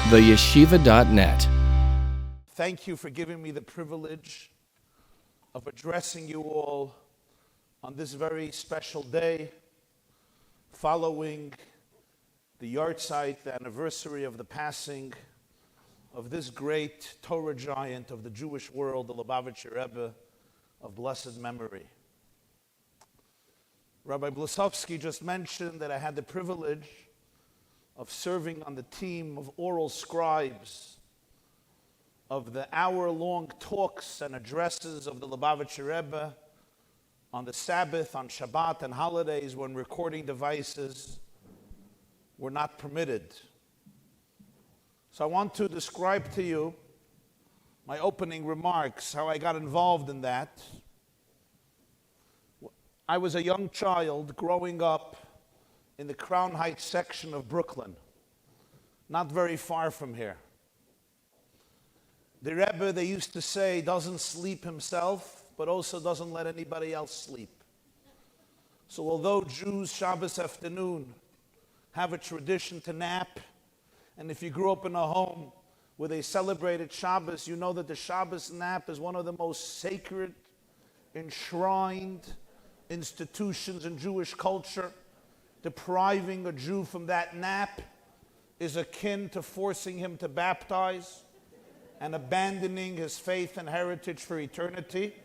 theyeshiva.net. Thank you for giving me the privilege of addressing you all on this very special day, following the Yartzeit, the anniversary of the passing of this great Torah giant of the Jewish world, the Lubavitcher Rebbe of blessed memory. Rabbi Blasovsky just mentioned that I had the privilege of serving on the team of oral scribes of the hour-long talks and addresses of the Lubavitcher Rebbe on the Sabbath, on Shabbat, and holidays when recording devices were not permitted. So I want to describe to you my opening remarks, how I got involved in that. I was a young child growing up in the Crown Heights section of Brooklyn, not very far from here. The Rebbe, they used to say, doesn't sleep himself, but also doesn't let anybody else sleep. So although Jews Shabbos afternoon have a tradition to nap, and if you grew up in a home where they celebrated Shabbos, you know that the Shabbos nap is one of the most sacred, enshrined institutions in Jewish culture. Depriving a Jew from that nap is akin to forcing him to baptize and abandoning his faith and heritage for eternity.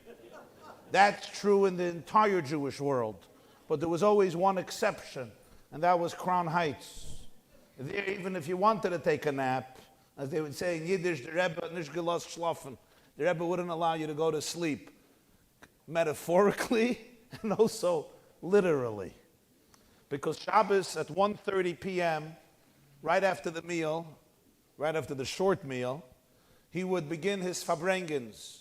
That's true in the entire Jewish world. But there was always one exception, and that was Crown Heights. There, even if you wanted to take a nap, as they would say in Yiddish, the Rebbe nicht gelost schlafen. The Rebbe wouldn't allow you to go to sleep, metaphorically and also literally. Because Shabbos at 1:30 p.m., right after the meal, right after the short meal, he would begin his fabrengens,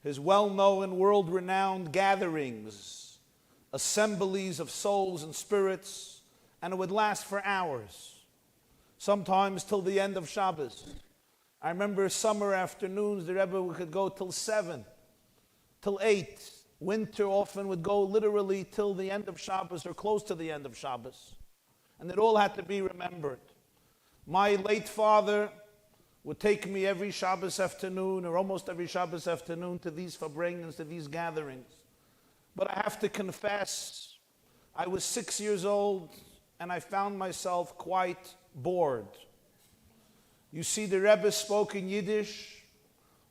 his well-known, world-renowned gatherings, assemblies of souls and spirits, and it would last for hours, sometimes till the end of Shabbos. I remember summer afternoons, the Rebbe could go till 7, till 8. Winter often would go literally till the end of Shabbos or close to the end of Shabbos. And it all had to be remembered. My late father would take me every Shabbos afternoon or almost every Shabbos afternoon to these fabrengens, to these gatherings. But I have to confess, I was 6 years old and I found myself quite bored. You see, the Rebbe spoke in Yiddish,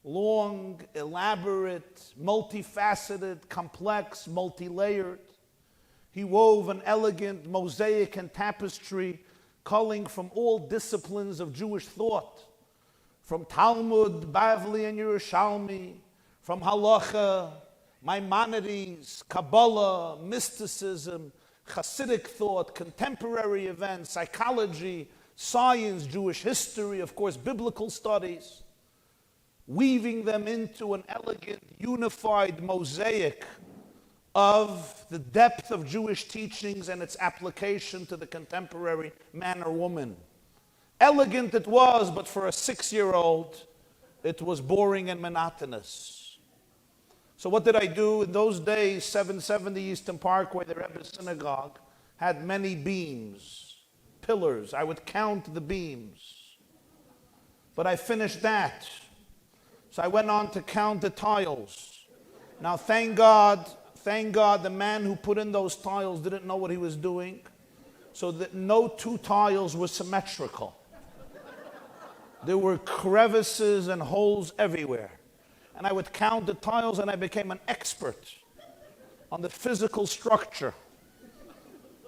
long, elaborate, multifaceted, complex, multi-layered. He wove an elegant mosaic and tapestry culling from all disciplines of Jewish thought, from Talmud, Bavli, and Yerushalmi, from Halakha, Maimonides, Kabbalah, mysticism, Hasidic thought, contemporary events, psychology, science, Jewish history, of course, biblical studies, weaving them into an elegant, unified mosaic of the depth of Jewish teachings and its application to the contemporary man or woman. Elegant it was, but for a 6-year-old, it was boring and monotonous. So what did I do? In those days, 770 Eastern Parkway, the Rebbe's synagogue, had many beams, pillars. I would count the beams. But I finished that. So I went on to count the tiles. Now, thank God, the man who put in those tiles didn't know what he was doing, so that no two tiles were symmetrical. There were crevices and holes everywhere. And I would count the tiles, and I became an expert on the physical structure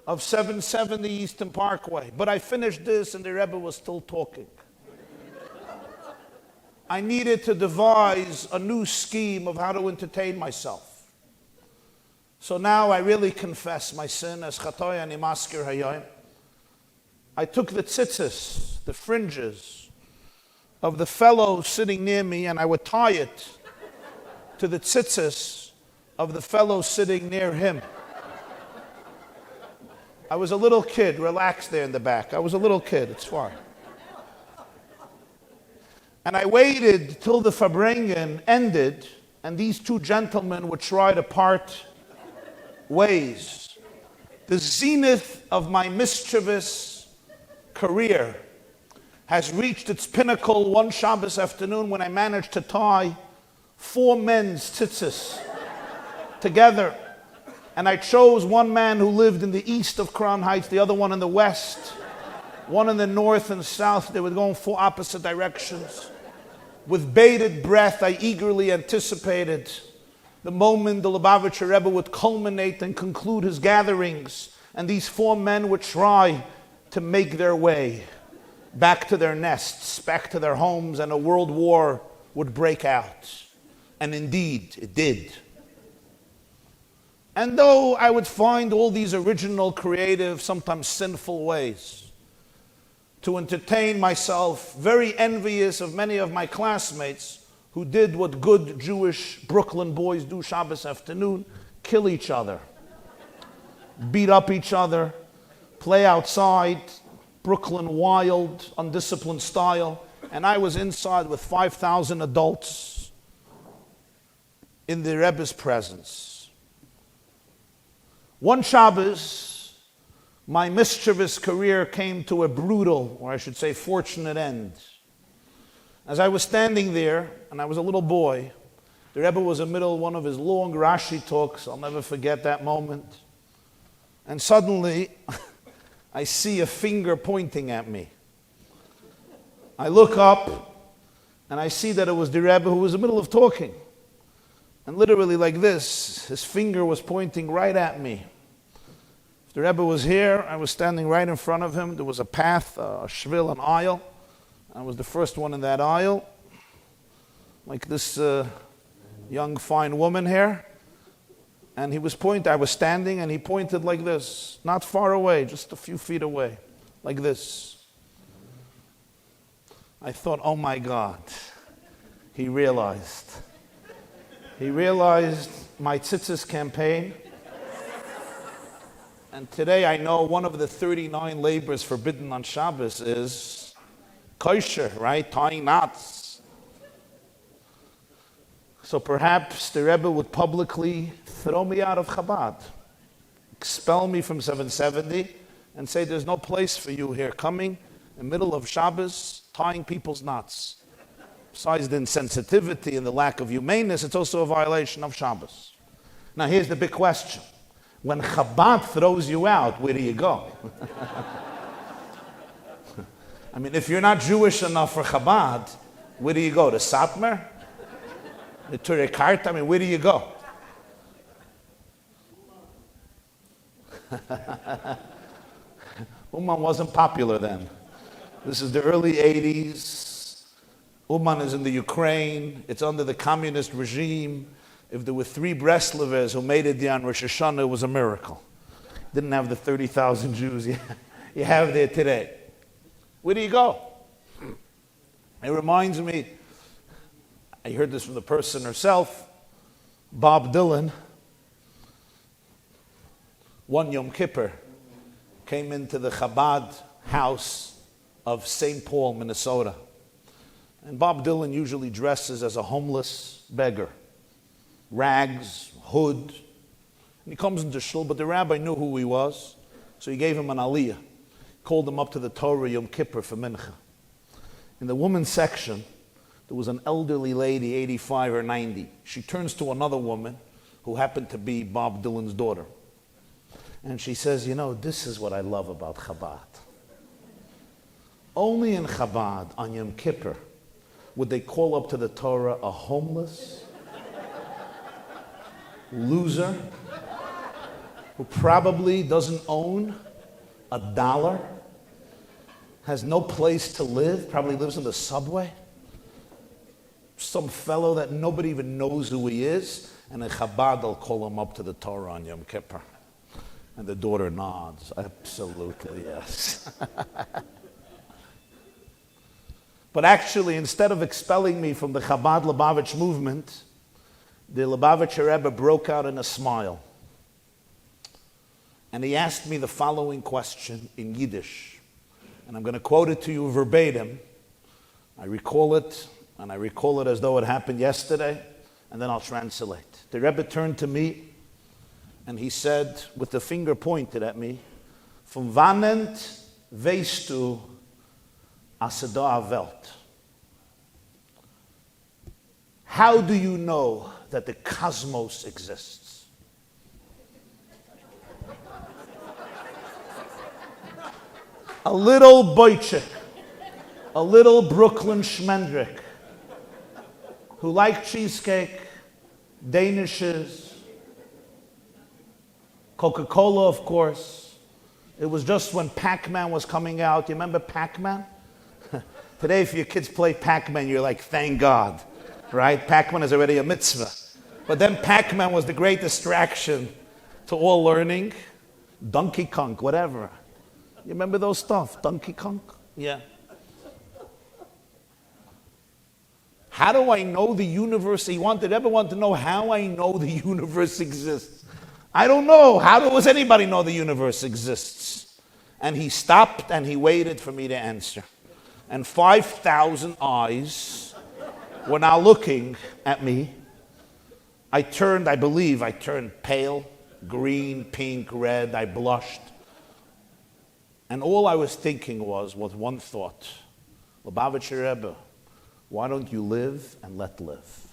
of 770 Eastern Parkway. But I finished this, and the Rebbe was still talking. I needed to devise a new scheme of how to entertain myself. So now I really confess my sin as chatoy ani maskir hayom. I took the tzitzis, the fringes of the fellow sitting near me, and I would tie it to the tzitzis of the fellow sitting near him. I was a little kid, relaxed there in the back. I was a little kid, it's fine. And I waited till the Fabrengen ended, and these two gentlemen would try to part ways. The zenith of my mischievous career has reached its pinnacle one Shabbos afternoon when I managed to tie 4 men's tzitzis together. And I chose one man who lived in the east of Crown Heights, the other one in the west, one in the north and south. They were going 4 opposite directions. With bated breath, I eagerly anticipated the moment the Lubavitcher Rebbe would culminate and conclude his gatherings, and these 4 men would try to make their way back to their nests, back to their homes, and a world war would break out. And indeed, it did. And though I would find all these original, creative, sometimes sinful ways to entertain myself, very envious of many of my classmates who did what good Jewish Brooklyn boys do Shabbos afternoon, kill each other, beat up each other, play outside, Brooklyn wild, undisciplined style. And I was inside with 5,000 adults in the Rebbe's presence. One Shabbos, my mischievous career came to a brutal, or I should say fortunate end. As I was standing there, and I was a little boy, the Rebbe was in the middle of one of his long Rashi talks. I'll never forget that moment. And suddenly, I see a finger pointing at me. I look up, and I see that it was the Rebbe who was in the middle of talking. And literally like this, his finger was pointing right at me. If the Rebbe was here, I was standing right in front of him. There was a path, a shvil, an aisle. I was the first one in that aisle. Like this young, fine woman here. And he was pointing, I was standing, and he pointed like this, not far away, just a few feet away, like this. I thought, oh my God, he realized. He realized my tzitzis campaign. And today I know one of the 39 labors forbidden on Shabbos is kosher, right? Tying knots. So perhaps the Rebbe would publicly throw me out of Chabad, expel me from 770, and say there's no place for you here, coming in the middle of Shabbos, tying people's knots. Besides the insensitivity and the lack of humaneness, it's also a violation of Shabbos. Now here's the big question. When Chabad throws you out, where do you go? I mean, if you're not Jewish enough for Chabad, where do you go? To Satmar? The Turek, I mean, where do you go? Uman wasn't popular then. This is the early 80s. Uman is in the Ukraine. It's under the communist regime. If there were 3 Breslovers who made it there on Rosh Hashanah, it was a miracle. Didn't have the 30,000 Jews you have there today. Where do you go? It reminds me, I heard this from the person herself, Bob Dylan, one Yom Kippur, came into the Chabad house of St. Paul, Minnesota. And Bob Dylan usually dresses as a homeless beggar. Rags, hood. And he comes into shul, but the rabbi knew who he was, so he gave him an aliyah. Called him up to the Torah Yom Kippur for mincha. In the women's section, there was an elderly lady, 85 or 90. She turns to another woman who happened to be Bob Dylan's daughter. And she says, you know, this is what I love about Chabad. Only in Chabad, on Yom Kippur, would they call up to the Torah a homeless loser who probably doesn't own $1, has no place to live, probably lives in the subway. Some fellow that nobody even knows who he is, and in Chabad they'll call him up to the Torah on Yom Kippur. And the daughter nods, absolutely yes. But actually, instead of expelling me from the Chabad Lubavitch movement, the Lubavitcher Rebbe broke out in a smile. And he asked me the following question in Yiddish. And I'm going to quote it to you verbatim. I recall it, and I recall it as though it happened yesterday, and then I'll translate. The Rebbe turned to me, and he said, with the finger pointed at me, Von wannend weißt du, Asada Welt. How do you know that the cosmos exists? A little boychik, a little Brooklyn schmendrick, who liked cheesecake, Danishes, Coca-Cola, of course. It was just when Pac-Man was coming out. You remember Pac-Man? Today, if your kids play Pac-Man, you're like, thank God, right? Pac-Man is already a mitzvah. But then Pac-Man was the great distraction to all learning. Donkey Kong, whatever. You remember those stuff? Donkey Kong? Yeah. How do I know the universe? Ever want to know how I know the universe exists? I don't know. How does anybody know the universe exists? And he stopped and he waited for me to answer. And 5,000 eyes were now looking at me. I turned pale, green, pink, red. I blushed. And all I was thinking was one thought. Lubavitcher Rebbe, why don't you live and let live?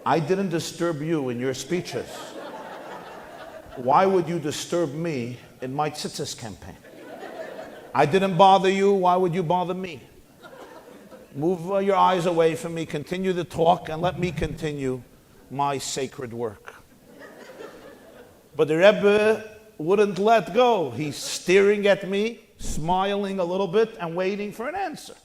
I didn't disturb you in your speeches. Why would you disturb me in my tzitzis campaign? I didn't bother you. Why would you bother me? Move your eyes away from me. Continue to talk and let me continue my sacred work. But the Rebbe wouldn't let go. He's staring at me, smiling a little bit and waiting for an answer.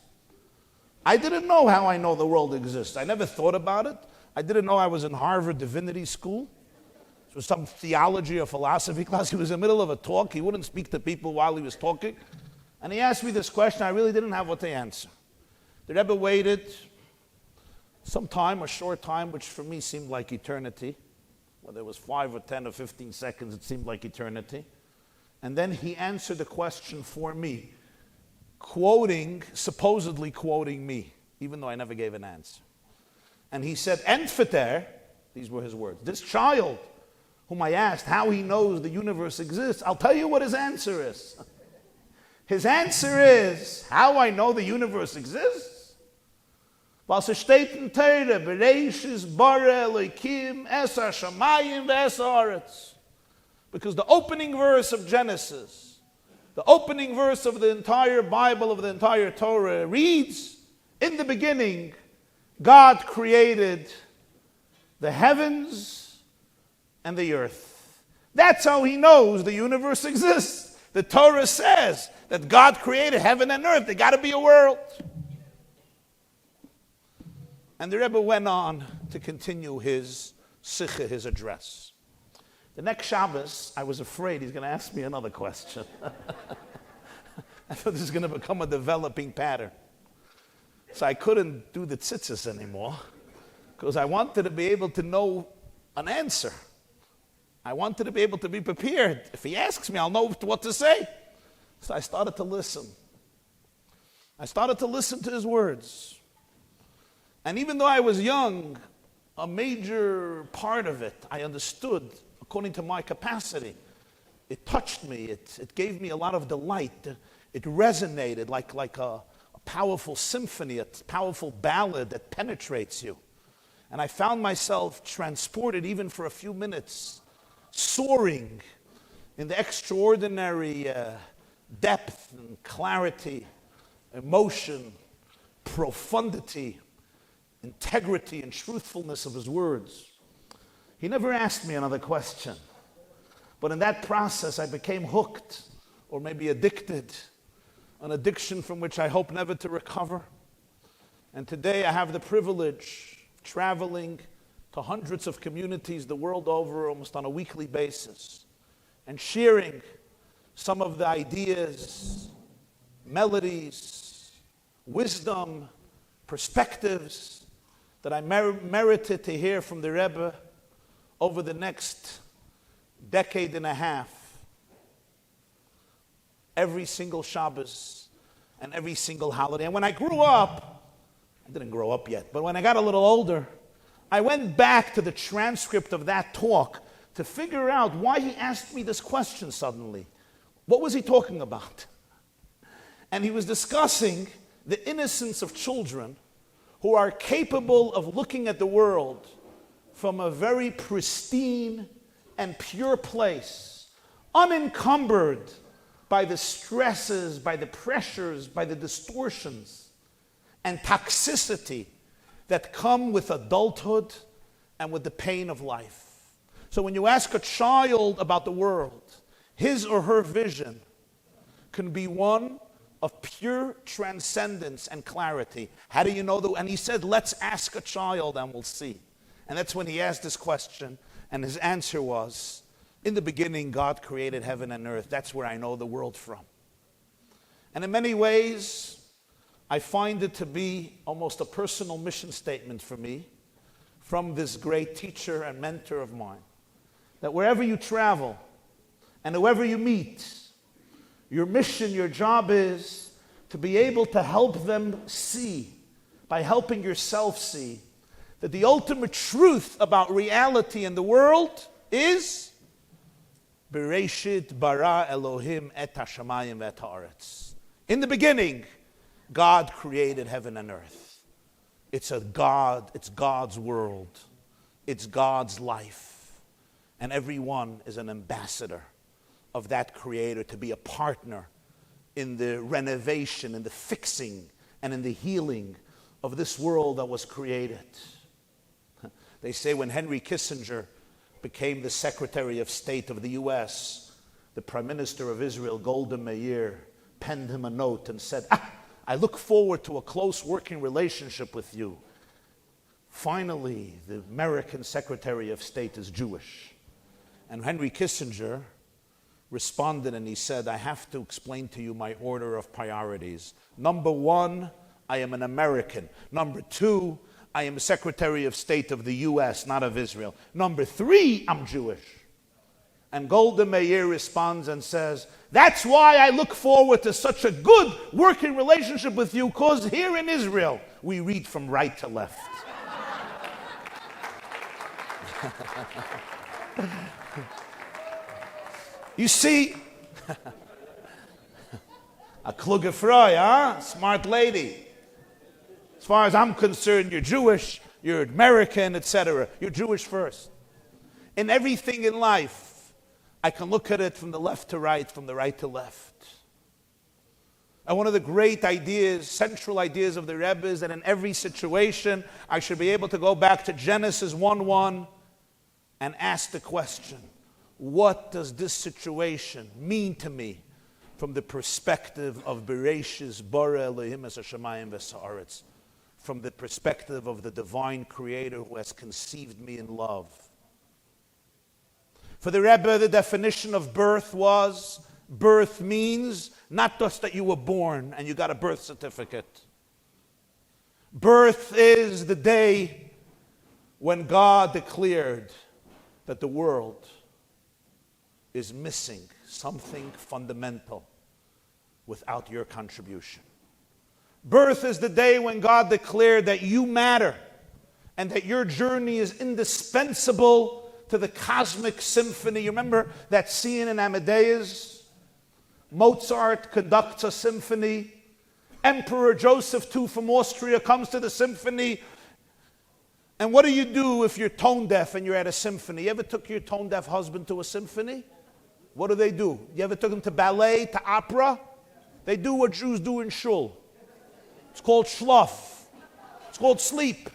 I didn't know how I know the world exists. I never thought about it. I didn't know I was in Harvard Divinity School. It was some theology or philosophy class. He was in the middle of a talk. He wouldn't speak to people while he was talking. And he asked me this question. I really didn't have what to answer. The Rebbe waited some time, a short time, which for me seemed like eternity. Whether it was 5 or 10 or 15 seconds, it seemed like eternity. And then he answered the question for me, supposedly quoting me, even though I never gave an answer. And he said, Entfeter, these were his words, this child whom I asked how he knows the universe exists, I'll tell you what his answer is. His answer is, how I know the universe exists? Was steht in Torah, Bereshis bara Elokim es hashamayim ve'es haaretz. Because the opening verse of Genesis, the opening verse of the entire Bible, of the entire Torah, reads, in the beginning, God created the heavens and the earth. That's how he knows the universe exists. The Torah says that God created heaven and earth. There got to be a world. And the Rebbe went on to continue his sikha, his address. The next Shabbos, I was afraid he's going to ask me another question. I thought this was going to become a developing pattern. So I couldn't do the tzitzis anymore because I wanted to be able to know an answer. I wanted to be able to be prepared. If he asks me, I'll know what to say. So I started to listen. I started to listen to his words. And even though I was young, a major part of it I understood according to my capacity. It touched me. It gave me a lot of delight. It resonated like a powerful symphony, a powerful ballad that penetrates you. And I found myself transported even for a few minutes, soaring in the extraordinary depth and clarity, emotion, profundity, integrity and truthfulness of his words. He never asked me another question. But in that process, I became hooked, or maybe addicted, an addiction from which I hope never to recover. And today I have the privilege of traveling to hundreds of communities the world over almost on a weekly basis and sharing some of the ideas, melodies, wisdom, perspectives that I merited to hear from the Rebbe over the next decade and a half. Every single Shabbos and every single holiday. And when I grew up, I didn't grow up yet, but when I got a little older, I went back to the transcript of that talk to figure out why he asked me this question suddenly. What was he talking about? And he was discussing the innocence of children who are capable of looking at the world from a very pristine and pure place, unencumbered by the stresses, by the pressures, by the distortions and toxicity that come with adulthood and with the pain of life. So when you ask a child about the world, his or her vision can be one of pure transcendence and clarity. How do you know that? And he said, let's ask a child and we'll see. And that's when he asked this question, and his answer was, in the beginning, God created heaven and earth. That's where I know the world from. And in many ways, I find it to be almost a personal mission statement for me from this great teacher and mentor of mine, that wherever you travel and whoever you meet, your mission, your job is to be able to help them see, by helping yourself see, that the ultimate truth about reality in the world is Bereshit bara Elohim et hashamayim ve'et haaretz. In the beginning, God created heaven and earth. It's God's world. It's God's life. And everyone is an ambassador of that creator, to be a partner in the renovation, in the fixing, and in the healing of this world that was created. They say when Henry Kissinger became the Secretary of State of the U.S., the Prime Minister of Israel, Golda Meir, penned him a note and said, I look forward to a close working relationship with you. Finally, the American Secretary of State is Jewish. And Henry Kissinger responded and he said, I have to explain to you my order of priorities. Number one, I am an American. Number two, I am Secretary of State of the U.S., not of Israel. Number three, I'm Jewish. And Golda Meir responds and says, that's why I look forward to such a good working relationship with you, because here in Israel, we read from right to left. You see, a kluge Frau, huh? Smart lady. As far as I'm concerned, you're Jewish, you're American, etc. You're Jewish first. In everything in life, I can look at it from the left to right, from the right to left. And one of the great ideas, central ideas of the Rebbe is that in every situation, I should be able to go back to Genesis 1:1 and ask the question, what does this situation mean to me from the perspective of Bereshis bara Elohim es hashamayim v'haaretz, from the perspective of the divine creator who has conceived me in love. For the Rebbe, the definition of birth was, birth means not just that you were born and you got a birth certificate. Birth is the day when God declared that the world is missing something fundamental without your contribution. Birth is the day when God declared that you matter and that your journey is indispensable to the cosmic symphony. You remember that scene in Amadeus? Mozart conducts a symphony. Emperor Joseph II from Austria comes to the symphony. And what do you do if you're tone deaf and you're at a symphony? You ever took your tone deaf husband to a symphony? What do? You ever took him to ballet, to opera? They do what Jews do in shul. It's called schlaf. It's called sleep.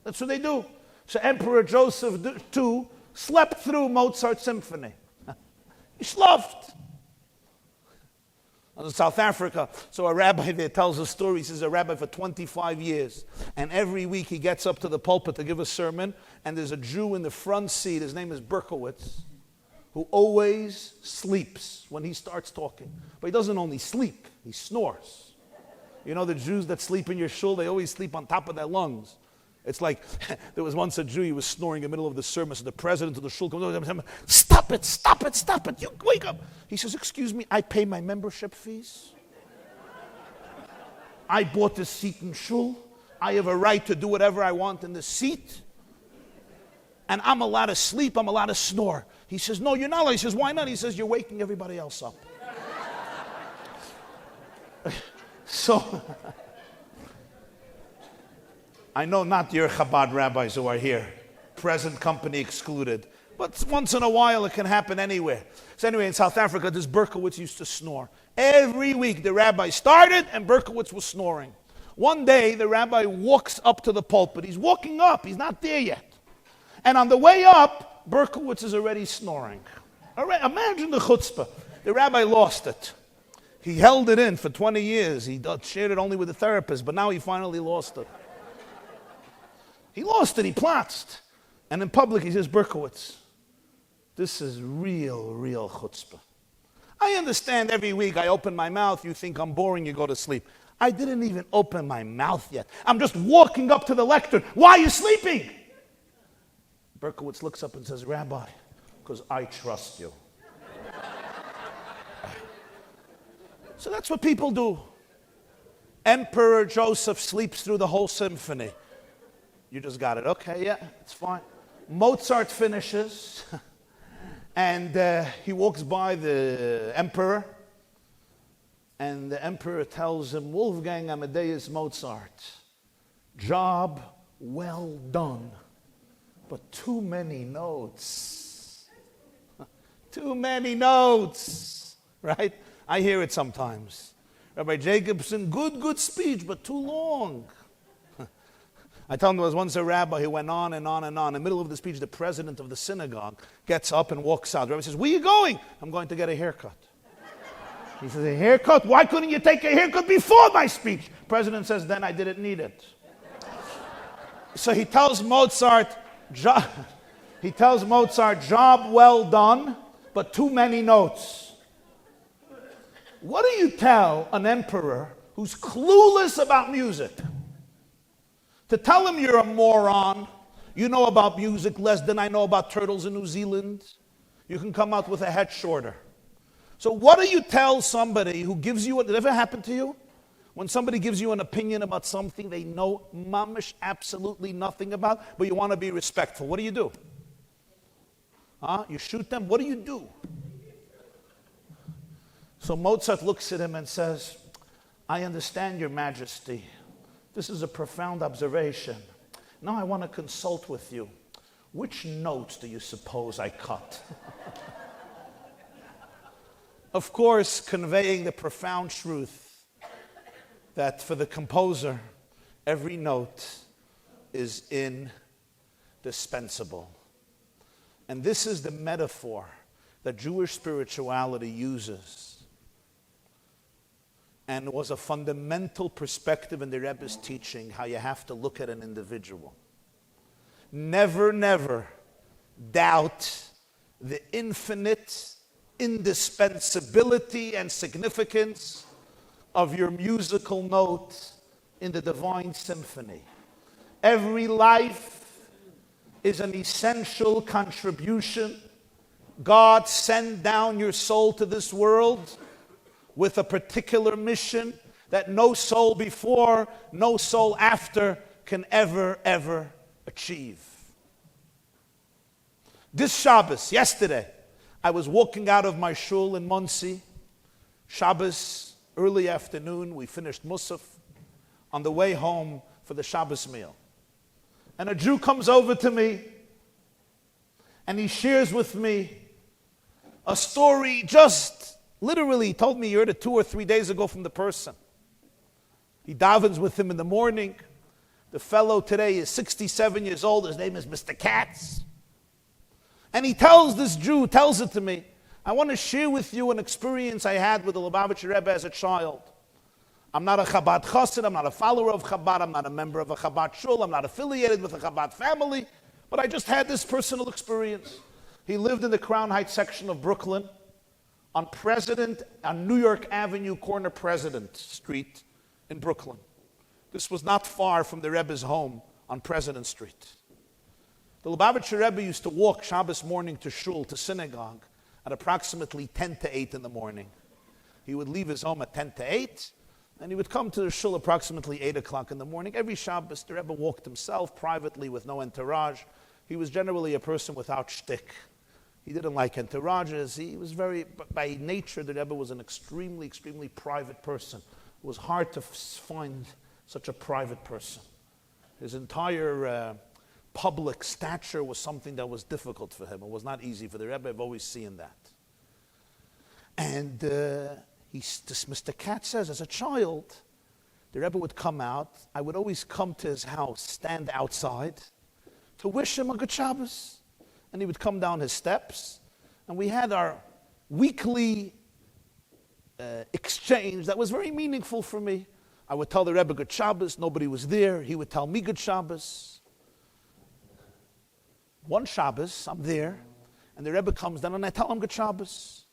That's what they do. So Emperor Joseph II slept through Mozart's symphony. He schlafed. In South Africa, so a rabbi there tells a story. He says a rabbi for 25 years. And every week he gets up to the pulpit to give a sermon. And there's a Jew in the front seat. His name is Berkowitz, who always sleeps when he starts talking. But he doesn't only sleep, he snores. You know the Jews that sleep in your shul, they always sleep on top of their lungs. It's like, there was once a Jew, he was snoring in the middle of the sermon, so the president of the shul comes over to him, stop it, stop it, stop it, you wake up. He says, excuse me, I pay my membership fees. I bought this seat in shul. I have a right to do whatever I want in the seat. And I'm allowed to sleep, I'm allowed to snore. He says, no, you're not allowed. He says, why not? He says, you're waking everybody else up. So, I know not your Chabad rabbis who are here, present company excluded, but once in a while it can happen anywhere. So anyway, in South Africa, this Berkowitz used to snore. Every week the rabbi started and Berkowitz was snoring. One day the rabbi walks up to the pulpit. He's walking up, he's not there yet. And on the way up, Berkowitz is already snoring. Imagine the chutzpah. The rabbi lost it. He held it in for 20 years. He shared it only with the therapist, but now he finally lost it. He lost it, he platzed. And in public he says, Berkowitz, this is real chutzpah. I understand every week I open my mouth, you think I'm boring, you go to sleep. I didn't even open my mouth yet. I'm just walking up to the lectern. Why are you sleeping? Berkowitz looks up and says, Rabbi, because I trust you. So that's what people do. Emperor Joseph sleeps through the whole symphony. You just got it. Okay, yeah, it's fine. Mozart finishes, and he walks by the emperor, and the emperor tells him, Wolfgang Amadeus Mozart, job well done, but too many notes. Too many notes, right? I hear it sometimes. Rabbi Jacobson, good speech, but too long. I tell him there was once a rabbi who went on and on and on. In the middle of the speech, the president of the synagogue gets up and walks out. The rabbi says, where are you going? I'm going to get a haircut. He says, a haircut? Why couldn't you take a haircut before my speech? The president says, then I didn't need it. So he tells Mozart, job well done, but too many notes. What do you tell an emperor who's clueless about music? To tell him you're a moron, you know about music less than I know about turtles in New Zealand, you can come out with a head shorter. So what do you tell somebody who gives you, did it ever happen to you? When somebody gives you an opinion about something they know mamish absolutely nothing about, but you want to be respectful, what do? You shoot them? What do you do? So Mozart looks at him and says, I understand your majesty. This is a profound observation. Now I want to consult with you. Which notes do you suppose I cut? Of course, conveying the profound truth that for the composer, every note is indispensable. And this is the metaphor that Jewish spirituality uses. And it was a fundamental perspective in the Rebbe's teaching, how you have to look at an individual. Never doubt the infinite indispensability and significance of your musical note in the divine symphony. Every life is an essential contribution. God sent down your soul to this world with a particular mission that no soul before, no soul after can ever achieve. This Shabbos, yesterday, I was walking out of my shul in Monsey. Shabbos, early afternoon, we finished Musaf on the way home for the Shabbos meal. And a Jew comes over to me and he shares with me a story just literally, he told me he heard it 2 or 3 days ago from the person. He davens with him in the morning. The fellow today is 67 years old. His name is Mr. Katz. And he tells this Jew, tells it to me, I want to share with you an experience I had with the Lubavitcher Rebbe as a child. I'm not a Chabad chassid, I'm not a follower of Chabad, I'm not a member of a Chabad shul, I'm not affiliated with a Chabad family, but I just had this personal experience. He lived in the Crown Heights section of Brooklyn, on New York Avenue, corner President Street in Brooklyn. This was not far from the Rebbe's home on President Street. The Lubavitcher Rebbe used to walk Shabbos morning to shul, to synagogue, at approximately 10 to 8 in the morning. He would leave his home at 10 to 8, and he would come to the shul approximately 8 o'clock in the morning. Every Shabbos, the Rebbe walked himself privately with no entourage. He was generally a person without shtick. He didn't like entourages. He was by nature, the Rebbe was an extremely private person. It was hard to find such a private person. His entire public stature was something that was difficult for him. It was not easy for the Rebbe. I've always seen that. And Mr. Katz says, as a child, the Rebbe would come out. I would always come to his house, stand outside, to wish him a good Shabbos. And he would come down his steps, and we had our weekly exchange that was very meaningful for me. I would tell the Rebbe good Shabbos. Nobody was there. He would tell me good Shabbos. One Shabbos, I'm there, and the Rebbe comes down, and I tell him good Shabbos.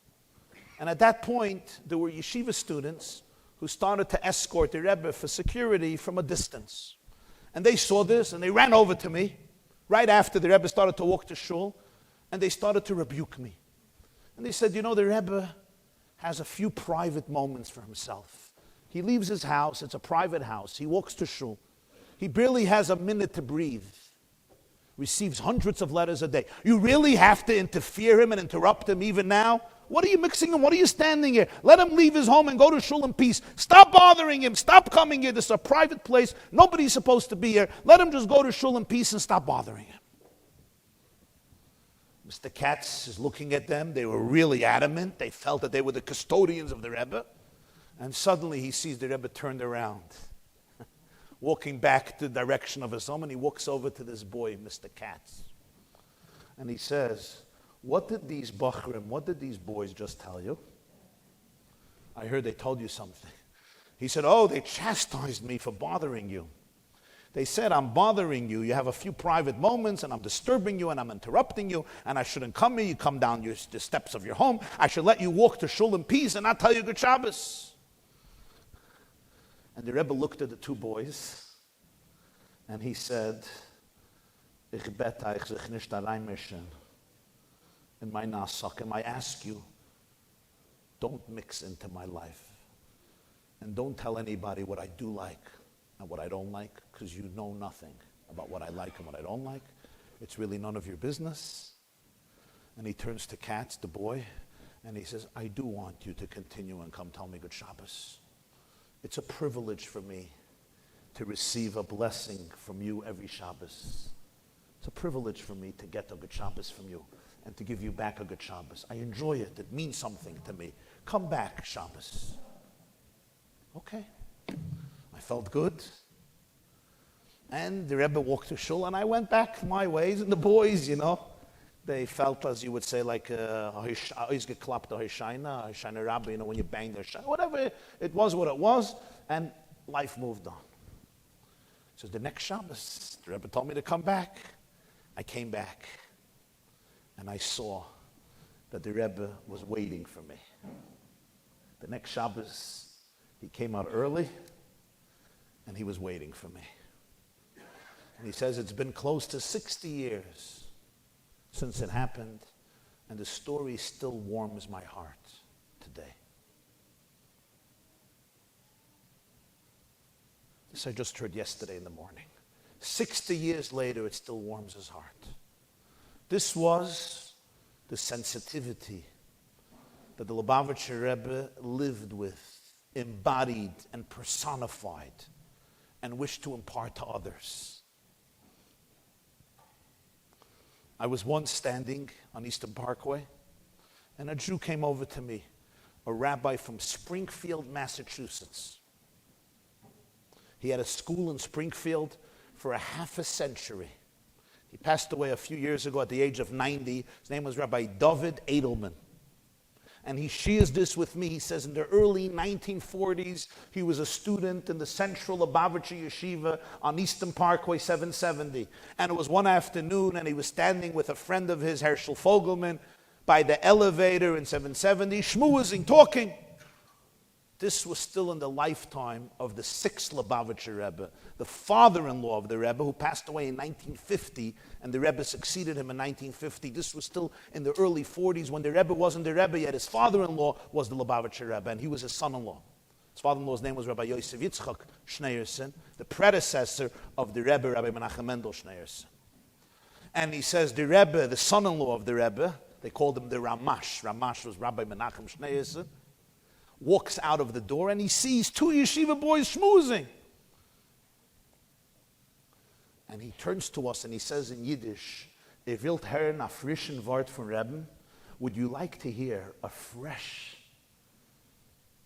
And at that point, there were yeshiva students who started to escort the Rebbe for security from a distance. And they saw this, and they ran over to me right after the Rebbe started to walk to shul, and they started to rebuke me. And they said, you know, the Rebbe has a few private moments for himself. He leaves his house, it's a private house. He walks to shul. He barely has a minute to breathe. Receives hundreds of letters a day. You really have to interfere him and interrupt him even now? What are you mixing him? What are you standing here? Let him leave his home and go to shul in peace. Stop bothering him. Stop coming here. This is a private place. Nobody's supposed to be here. Let him just go to shul in peace and stop bothering him. Mr. Katz is looking at them. They were really adamant. They felt that they were the custodians of the Rebbe. And suddenly he sees the Rebbe turned around, walking back to the direction of his home, and he walks over to this boy, Mr. Katz. And he says, what did these boys just tell you? I heard they told you something. He said, oh, they chastised me for bothering you. They said, I'm bothering you. You have a few private moments, and I'm disturbing you, and I'm interrupting you, and I shouldn't come here. You come down the steps of your home. I should let you walk to shul in peace and not tell you good Shabbos. And the Rebbe looked at the two boys, and he said, Ich bete euch sich nicht reinmischen in my nasak. And I ask you, don't mix into my life. And don't tell anybody what I do like and what I don't like, because you know nothing about what I like and what I don't like. It's really none of your business. And he turns to Katz, the boy, and he says, I do want you to continue and come tell me good Shabbos. It's a privilege for me to receive a blessing from you every Shabbos. It's a privilege for me to get a good Shabbos from you and to give you back a good Shabbos. I enjoy it. It means something to me. Come back, Shabbos. Okay. I felt good. And the Rebbe walked to shul, and I went back my ways. And the boys, you know, they felt, as you would say, like geklapped a rabbi, you know, when you bang their shayna. Whatever, it was what it was, and life moved on. So the next Shabbos, the Rebbe told me to come back. I came back, and I saw that the Rebbe was waiting for me. The next Shabbos, he came out early, and he was waiting for me. And he says it's been close to 60 years since it happened, and the story still warms my heart today. This I just heard yesterday in the morning. 60 years later, it still warms his heart. This was the sensitivity that the Lubavitcher Rebbe lived with, embodied and personified, and wished to impart to others. I was once standing on Eastern Parkway, and a Jew came over to me, a rabbi from Springfield, Massachusetts. He had a school in Springfield for a half a century. He passed away a few years ago at the age of 90. His name was Rabbi Dovid Adelman. And he shares this with me. He says in the early 1940s, he was a student in the Central Lubavitcher Yeshiva on Eastern Parkway 770. And it was one afternoon, and he was standing with a friend of his, Herschel Fogelman, by the elevator in 770, schmoozing, talking. This was still in the lifetime of the sixth Lubavitcher Rebbe, the father-in-law of the Rebbe, who passed away in 1950, and the Rebbe succeeded him in 1950. This was still in the early 40s when the Rebbe wasn't the Rebbe yet. His father-in-law was the Lubavitcher Rebbe, and he was his son-in-law. His father-in-law's name was Rabbi Youre Schneerson, the predecessor of the Rebbe, Rabbi Mencahem Mendel Schneerson. And he says the Rebbe, the son-in-law of the Rebbe, they called him the Ramash. Ramash was Rabbi Menachem Schneerson. walks out of the door and he sees two yeshiva boys schmoozing. And he turns to us and he says in Yiddish, wilt hören a frischen Wort von Rebbe? Would you like to hear a fresh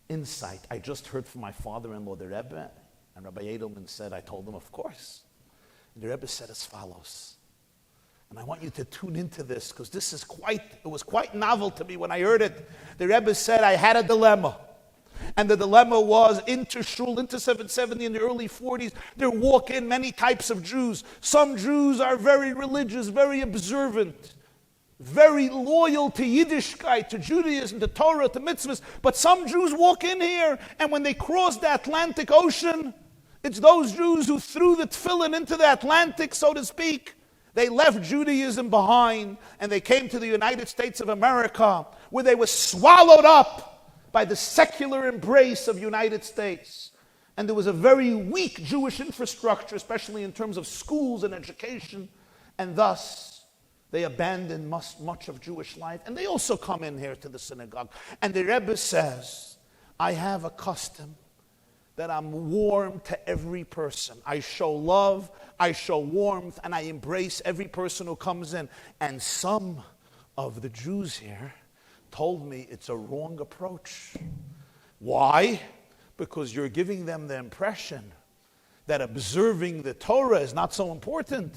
insight I just heard from my father-in-law, the Rebbe? And Rabbi Adelman said, I told him, of course. And the Rebbe said as follows. And I want you to tune into this because it was quite novel to me when I heard it. The Rebbe said, I had a dilemma. And the dilemma was into Shul, into 770 in the early 40s, there walk in many types of Jews. Some Jews are very religious, very observant, very loyal to Yiddishkeit, to Judaism, to Torah, to mitzvahs. But some Jews walk in here, and when they cross the Atlantic Ocean, it's those Jews who threw the tefillin into the Atlantic, so to speak. They left Judaism behind, and they came to the United States of America, where they were swallowed up by the secular embrace of United States. And there was a very weak Jewish infrastructure, especially in terms of schools and education, and thus they abandoned much of Jewish life. And they also come in here to the synagogue. And the Rebbe says, I have a custom that I'm warm to every person. I show love, I show warmth, and I embrace every person who comes in. And some of the Jews here told me it's a wrong approach. Why? Because you're giving them the impression that observing the Torah is not so important.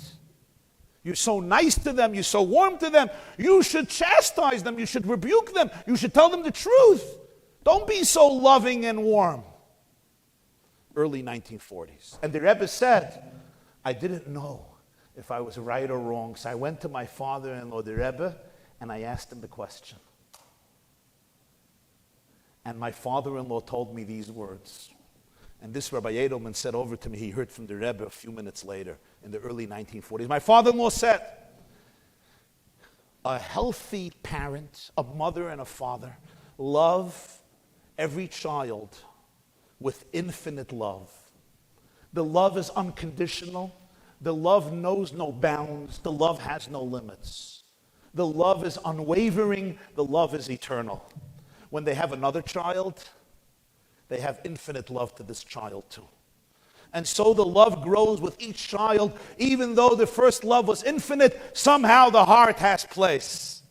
You're so nice to them, you're so warm to them. You should chastise them, you should rebuke them, you should tell them the truth. Don't be so loving and warm. Early 1940s. And the Rebbe said, I didn't know if I was right or wrong, so I went to my father-in-law, the Rebbe, and I asked him the question. And my father-in-law told me these words. And this Rabbi Adelman said over to me, he heard from the Rebbe a few minutes later in the early 1940s. My father-in-law said, a healthy parent, a mother and a father, love every child with infinite love. The love is unconditional. The love knows no bounds. The love has no limits. The love is unwavering. The love is eternal. When they have another child, they have infinite love to this child too. And so the love grows with each child. Even though the first love was infinite, somehow the heart has place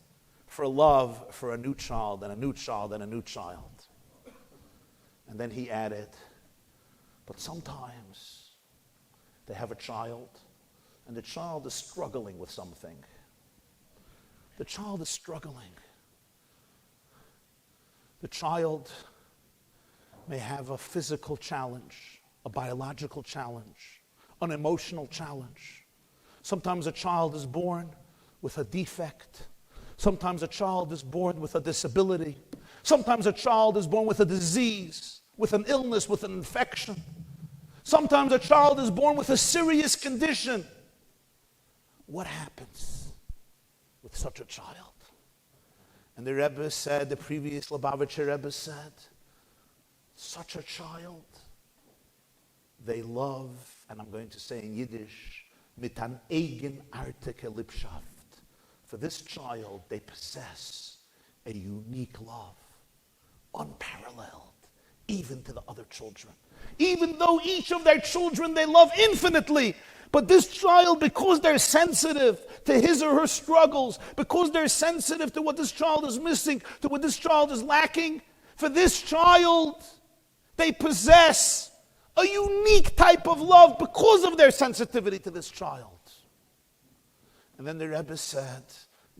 for love for a new child and a new child and a new child. And then he added, but sometimes they have a child and the child is struggling with something. The child is struggling. The child may have a physical challenge, a biological challenge, an emotional challenge. Sometimes a child is born with a defect. Sometimes a child is born with a disability. Sometimes a child is born with a disease, with an illness, with an infection. Sometimes a child is born with a serious condition. What happens with such a child? And the Rebbe said, the previous Lubavitcher Rebbe said, such a child, they love, and I'm going to say in Yiddish, mit an eigenartige Liebschaft. For this child, they possess a unique love, unparalleled, even to the other children. Even though each of their children they love infinitely, but this child, because they're sensitive to his or her struggles, because they're sensitive to what this child is missing, to what this child is lacking, for this child, they possess a unique type of love because of their sensitivity to this child. And then the Rebbe said,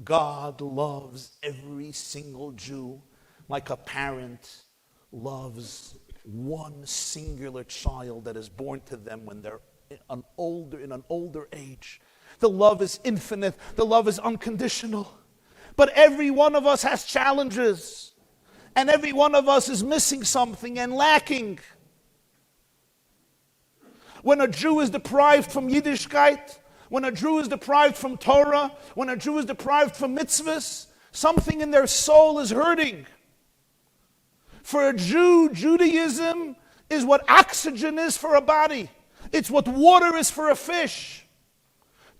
God loves every single Jew like a parent loves one singular child that is born to them when they're in an older age. The love is infinite. The love is unconditional. But every one of us has challenges. And every one of us is missing something and lacking. When a Jew is deprived from Yiddishkeit, when a Jew is deprived from Torah, when a Jew is deprived from mitzvahs, something in their soul is hurting. For a Jew, Judaism is what oxygen is for a body. It's what water is for a fish.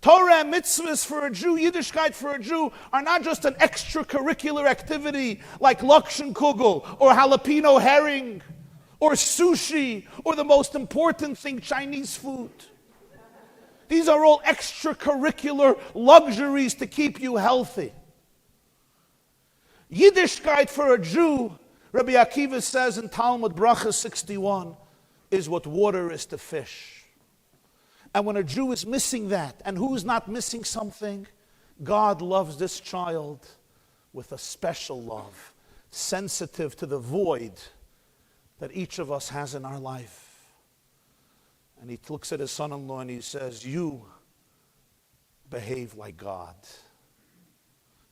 Torah and mitzvahs for a Jew, Yiddishkeit for a Jew, are not just an extracurricular activity like Lakshan Kugel or jalapeno herring or sushi or the most important thing, Chinese food. These are all extracurricular luxuries to keep you healthy. Yiddishkeit for a Jew, Rabbi Akiva says in Talmud Bracha 61, is what water is to fish. And when a Jew is missing that, and who's not missing something, God loves this child with a special love, sensitive to the void that each of us has in our life. And he looks at his son-in-law and he says, you behave like God.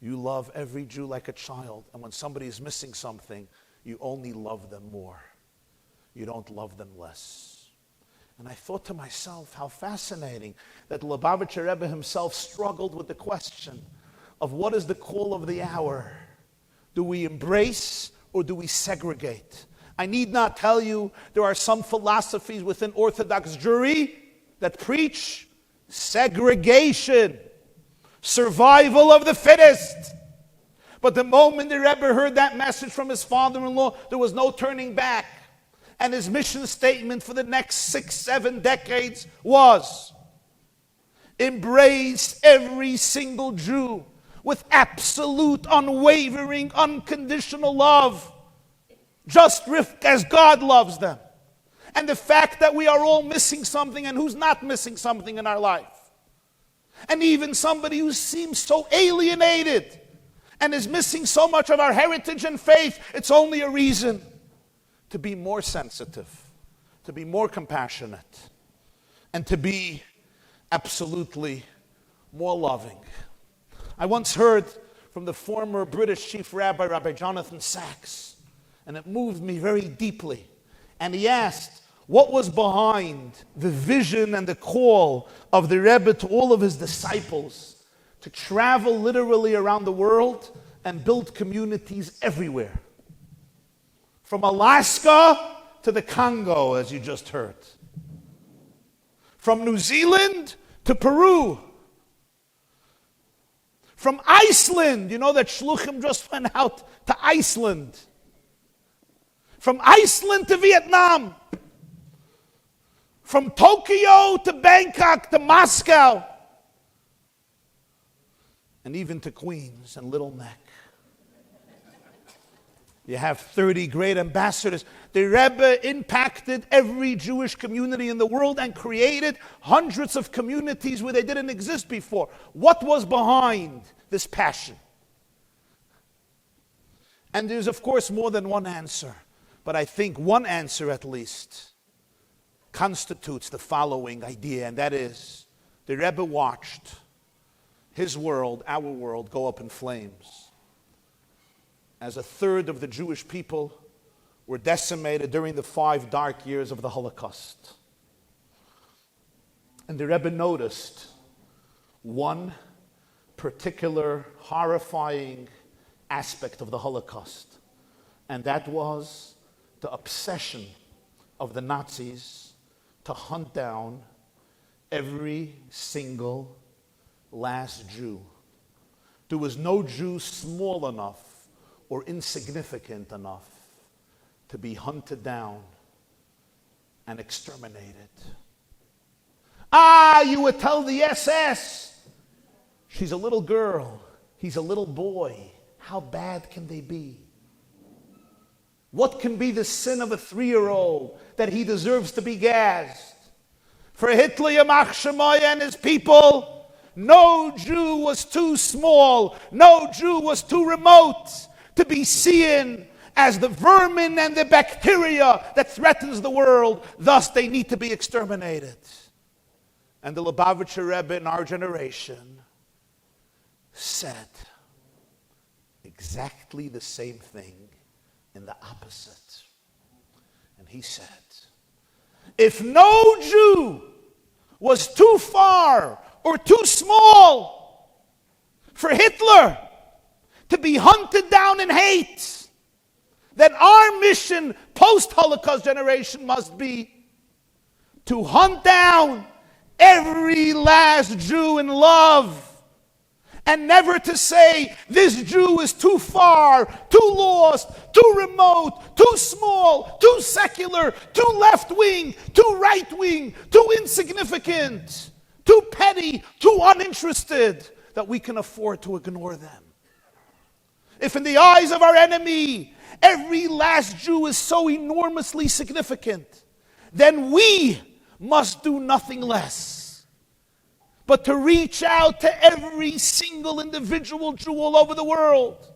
You love every Jew like a child. And when somebody is missing something, you only love them more. You don't love them less. And I thought to myself, how fascinating that the Lubavitcher Rebbe himself struggled with the question of what is the call of the hour? Do we embrace or do we segregate? I need not tell you, there are some philosophies within Orthodox Jewry that preach segregation, survival of the fittest. But the moment the Rebbe heard that message from his father-in-law, there was no turning back. And his mission statement for the next 6-7 decades was, embrace every single Jew with absolute, unwavering, unconditional love, just as God loves them. And the fact that we are all missing something, and who's not missing something in our life. And even somebody who seems so alienated and is missing so much of our heritage and faith, it's only a reason to be more sensitive, to be more compassionate, and to be absolutely more loving. I once heard from the former British chief rabbi, Rabbi Jonathan Sacks, and it moved me very deeply. And he asked, what was behind the vision and the call of the Rebbe to all of his disciples to travel literally around the world and build communities everywhere? From Alaska to the Congo, as you just heard. From New Zealand to Peru. From Iceland, you know that Shluchim just went out to Iceland. From Iceland to Vietnam. From Tokyo to Bangkok to Moscow. And even to Queens and Little Neck. You have 30 great ambassadors. The Rebbe impacted every Jewish community in the world and created hundreds of communities where they didn't exist before. What was behind this passion? And there's, of course, more than one answer. But I think one answer, at least, constitutes the following idea, and that is, the Rebbe watched his world, our world, go up in flames. As a third of the Jewish people were decimated during the 5 dark years of the Holocaust. And the Rebbe noticed one particular horrifying aspect of the Holocaust, and that was the obsession of the Nazis to hunt down every single last Jew. There was no Jew small enough or insignificant enough to be hunted down and exterminated. You would tell the SS, she's a little girl, he's a little boy. How bad can they be? What can be the sin of a 3-year-old that he deserves to be gassed? For Hitler, Yamach Shemoya, and his people, no Jew was too small, no Jew was too remote to be seen as the vermin and the bacteria that threatens the world. Thus, they need to be exterminated. And the Lubavitcher Rebbe in our generation said exactly the same thing in the opposite. And he said, if no Jew was too far or too small for Hitler to be hunted down in hate, then our mission post-Holocaust generation must be to hunt down every last Jew in love. And never to say, this Jew is too far, too lost, too remote, too small, too secular, too left-wing, too right-wing, too insignificant, too petty, too uninterested, that we can afford to ignore them. If in the eyes of our enemy, every last Jew is so enormously significant, then we must do nothing less but to reach out to every single individual Jew all over the world,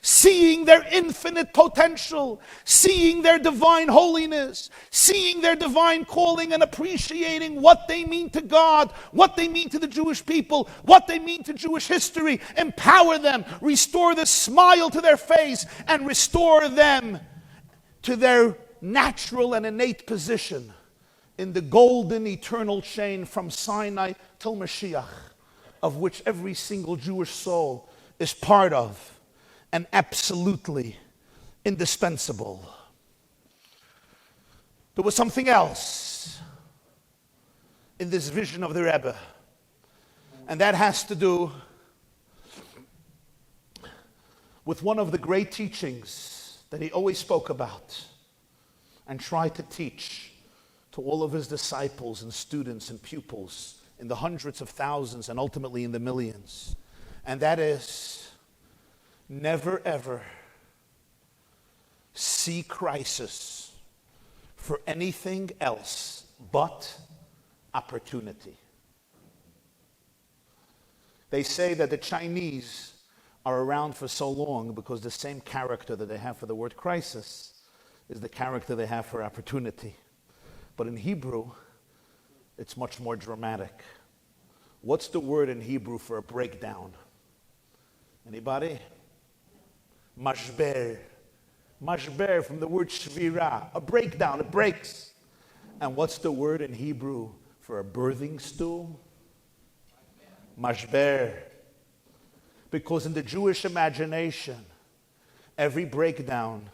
seeing their infinite potential, seeing their divine holiness, seeing their divine calling, and appreciating what they mean to God, what they mean to the Jewish people, what they mean to Jewish history. Empower them, restore the smile to their face, and restore them to their natural and innate position in the golden eternal chain from Sinai till Mashiach, of which every single Jewish soul is part of and absolutely indispensable. There was something else in this vision of the Rebbe, and that has to do with one of the great teachings that he always spoke about and tried to teach to all of his disciples and students and pupils in the hundreds of thousands and ultimately in the millions. And that is, never ever see crisis for anything else but opportunity. They say that the Chinese are around for so long because the same character that they have for the word crisis is the character they have for opportunity. But in Hebrew, it's much more dramatic. What's the word in Hebrew for a breakdown? Anybody? Mashber. Mashber from the word shvira. A breakdown, it breaks. And what's the word in Hebrew for a birthing stool? Mashber. Because in the Jewish imagination, every breakdown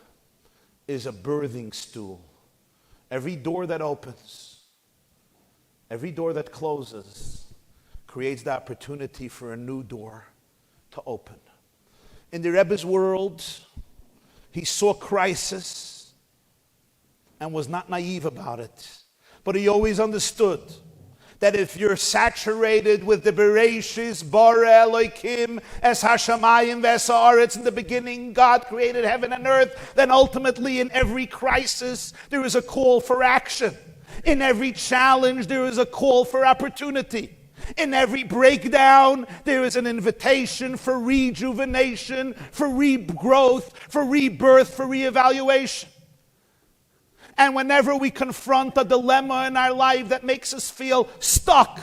is a birthing stool. Every door that opens, every door that closes, creates the opportunity for a new door to open. In the Rebbe's world, he saw crisis and was not naive about it. But he always understood that if you're saturated with the Bereshis, Bara Elokim, Es Hashamayim Ves Haaretz, in the beginning God created heaven and earth, then ultimately in every crisis there is a call for action. In every challenge there is a call for opportunity. In every breakdown there is an invitation for rejuvenation, for regrowth, for rebirth, for reevaluation. And whenever we confront a dilemma in our life that makes us feel stuck,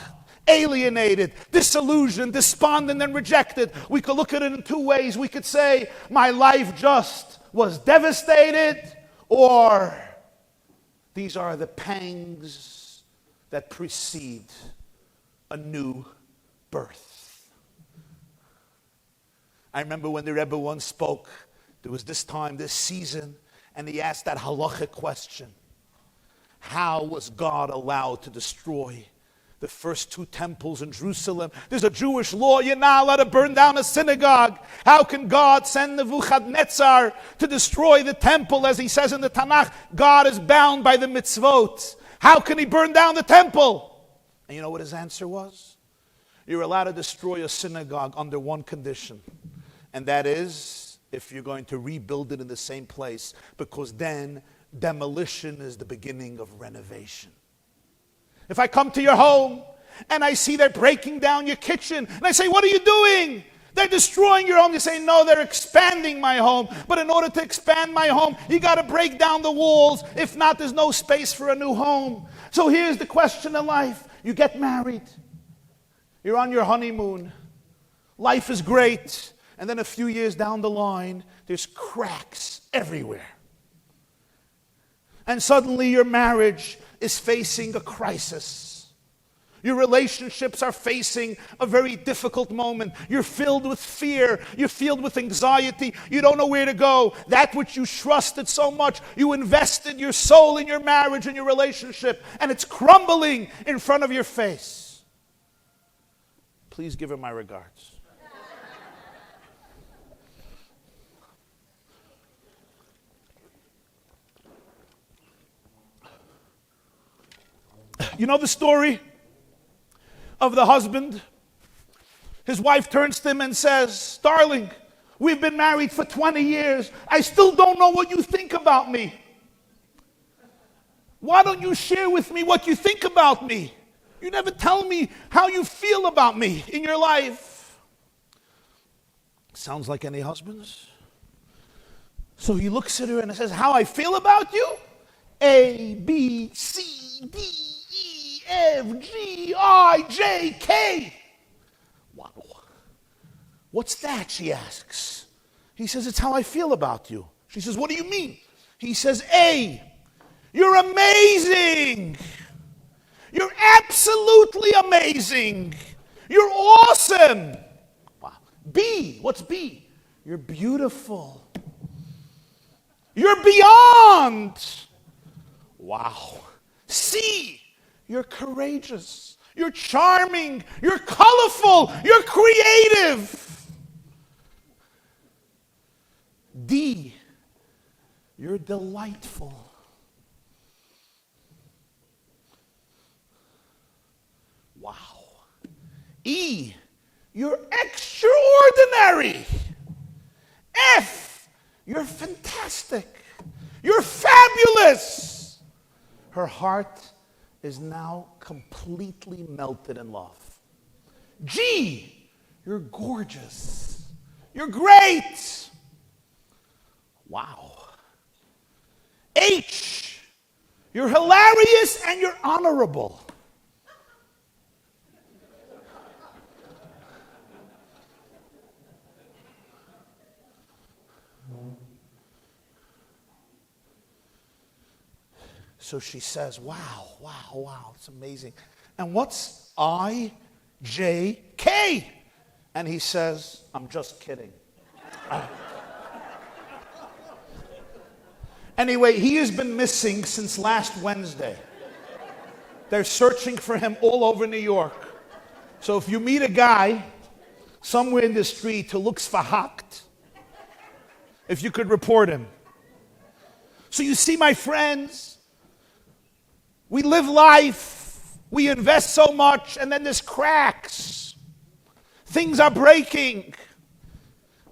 alienated, disillusioned, despondent, and rejected, we could look at it in two ways. We could say, my life just was devastated, or these are the pangs that precede a new birth. I remember when the Rebbe once spoke, there was this time, this season, and he asked that Halakha question. How was God allowed to destroy the first two temples in Jerusalem? There's a Jewish law, you're not allowed to burn down a synagogue. How can God send Nebuchadnezzar to destroy the temple? As he says in the Tanakh, God is bound by the mitzvot. How can he burn down the temple? And you know what his answer was? You're allowed to destroy a synagogue under one condition, and that is, if you're going to rebuild it in the same place, because then demolition is the beginning of renovation. If I come to your home and I see they're breaking down your kitchen, and I say, what are you doing? They're destroying your home. You say, no, they're expanding my home. But in order to expand my home, you got to break down the walls. If not, there's no space for a new home. So here's the question in life. You get married. You're on your honeymoon. Life is great. And then a few years down the line, there's cracks everywhere. And suddenly your marriage is facing a crisis. Your relationships are facing a very difficult moment. You're filled with fear. You're filled with anxiety. You don't know where to go. That which you trusted so much, you invested your soul in your marriage and your relationship, and it's crumbling in front of your face. Please give her my regards. You know the story of the husband? His wife turns to him and says, darling, we've been married for 20 years. I still don't know what you think about me. Why don't you share with me what you think about me? You never tell me how you feel about me in your life. Sounds like any husbands. So he looks at her and says, how I feel about you? A, B, C, D, E, F, G, I, J, K. Wow. What's that, she asks. He says, it's how I feel about you. She says, what do you mean? He says, A, you're amazing. You're absolutely amazing. You're awesome. Wow. B, what's B? You're beautiful. You're beyond. Wow. C, you're courageous. You're charming. You're colorful. You're creative. D, you're delightful. Wow. E, you're extraordinary. F, you're fantastic. You're fabulous. Her heart is now completely melted in love. G, you're gorgeous. You're great. Wow. H, you're hilarious and you're honorable. So she says, wow, it's amazing. And what's I, J, K? And he says, I'm just kidding. Anyway, he has been missing since last Wednesday. They're searching for him all over New York. So if you meet a guy somewhere in the street who looks verhakt, if you could report him. So you see, my friends, we live life, we invest so much, and then this cracks. Things are breaking.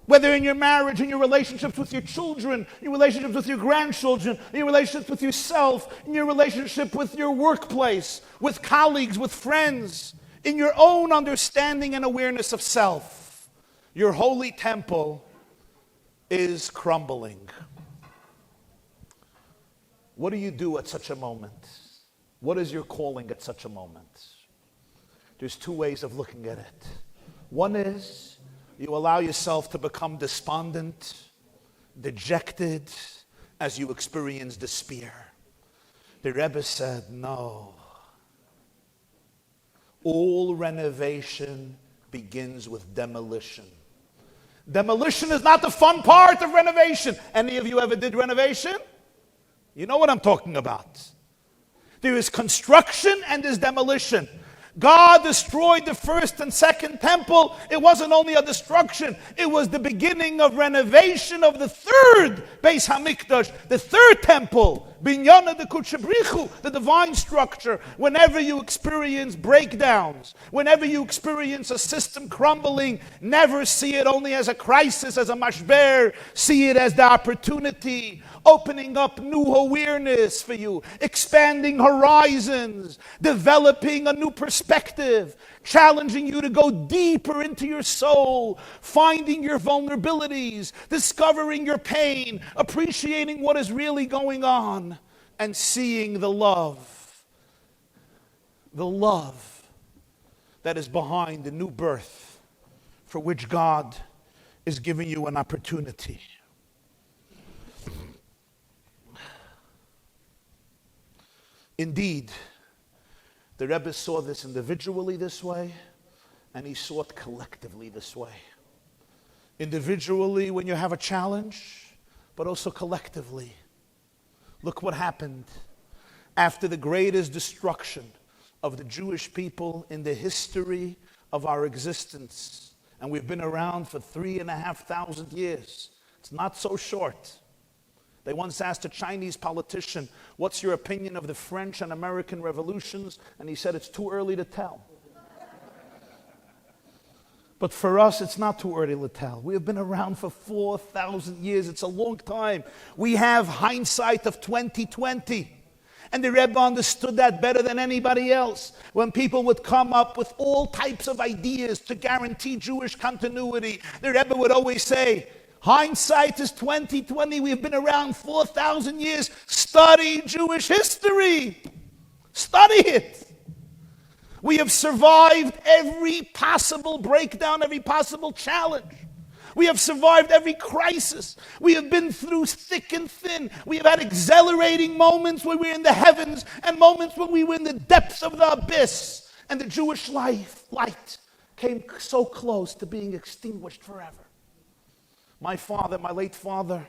Whether in your marriage, in your relationships with your children, your relationships with your grandchildren, your relationships with yourself, in your relationship with your workplace, with colleagues, with friends, in your own understanding and awareness of self. Your holy temple is crumbling. What do you do at such a moment? What is your calling at such a moment? There's two ways of looking at it. One is you allow yourself to become despondent, dejected, as you experience despair. The Rebbe said, no. All renovation begins with demolition. Demolition is not the fun part of renovation. Any of you ever did renovation? You know what I'm talking about. There is construction and there's demolition. God destroyed the first and second temple. It wasn't only a destruction, it was the beginning of renovation of the third Beis HaMikdash, the third temple, Binyana de Kutchebrichu, the divine structure. Whenever you experience breakdowns, whenever you experience a system crumbling, never see it only as a crisis, as a mashber. See it as the opportunity, opening up new awareness for you, expanding horizons, developing a new perspective, challenging you to go deeper into your soul, finding your vulnerabilities, discovering your pain, appreciating what is really going on, and seeing the love that is behind the new birth for which God is giving you an opportunity. Indeed, the Rebbe saw this individually this way, and he saw it collectively this way. Individually when you have a challenge, but also collectively. Look what happened after the greatest destruction of the Jewish people in the history of our existence. And we've been around for 3,500 years. It's not so short. They once asked a Chinese politician, what's your opinion of the French and American revolutions? And he said, it's too early to tell. But for us, it's not too early to tell. We have been around for 4,000 years. It's a long time. We have hindsight of 2020. And the Rebbe understood that better than anybody else. When people would come up with all types of ideas to guarantee Jewish continuity, the Rebbe would always say, hindsight is 2020. We've been around 4,000 years. Study Jewish history. Study it. We have survived every possible breakdown, every possible challenge. We have survived every crisis. We have been through thick and thin. We have had exhilarating moments when we were in the heavens and moments when we were in the depths of the abyss. And the Jewish light came so close to being extinguished forever. My father, my late father,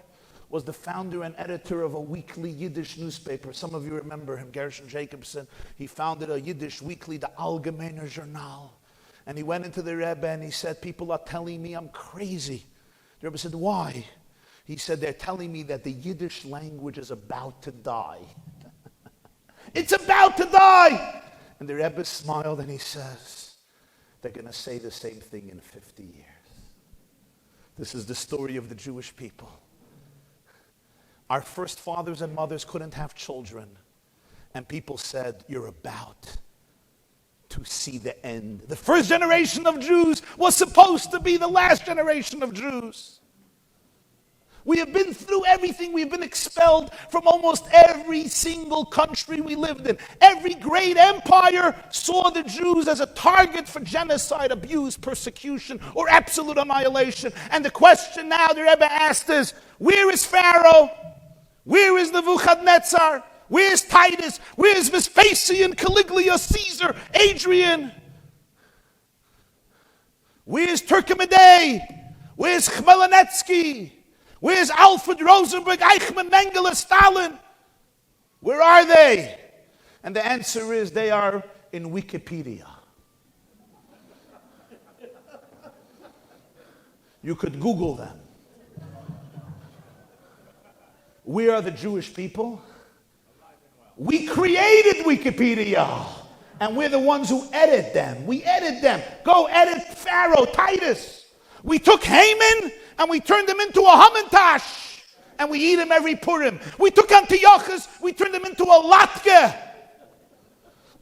was the founder and editor of a weekly Yiddish newspaper. Some of you remember him, Gershon Jacobson. He founded a Yiddish weekly, the Allgemeiner Journal. And he went into the Rebbe and he said, people are telling me I'm crazy. The Rebbe said, why? He said, they're telling me that the Yiddish language is about to die. It's about to die! And the Rebbe smiled and he says, they're going to say the same thing in 50 years. This is the story of the Jewish people. Our first fathers and mothers couldn't have children. And people said, you're about to see the end. The first generation of Jews was supposed to be the last generation of Jews. We have been through everything. We've been expelled from almost every single country we lived in. Every great empire saw the Jews as a target for genocide, abuse, persecution, or absolute annihilation. And the question now the Rebbe asked is, where is Pharaoh? Where is Nebuchadnezzar? Where's Titus? Where's Vespasian, Caligula, Caesar, Adrian? Where's Turkmenidai? Where's Khmelnytsky? Where's Alfred Rosenberg, Eichmann, Mengele, Stalin? Where are they? And the answer is they are in Wikipedia. You could Google them. We are the Jewish people. We created Wikipedia, and we're the ones who edit them. We edit them. Go edit Pharaoh, Titus. We took Haman, and we turned him into a Hamantash, and we eat him every Purim. We took Antiochus, we turned him into a Latke.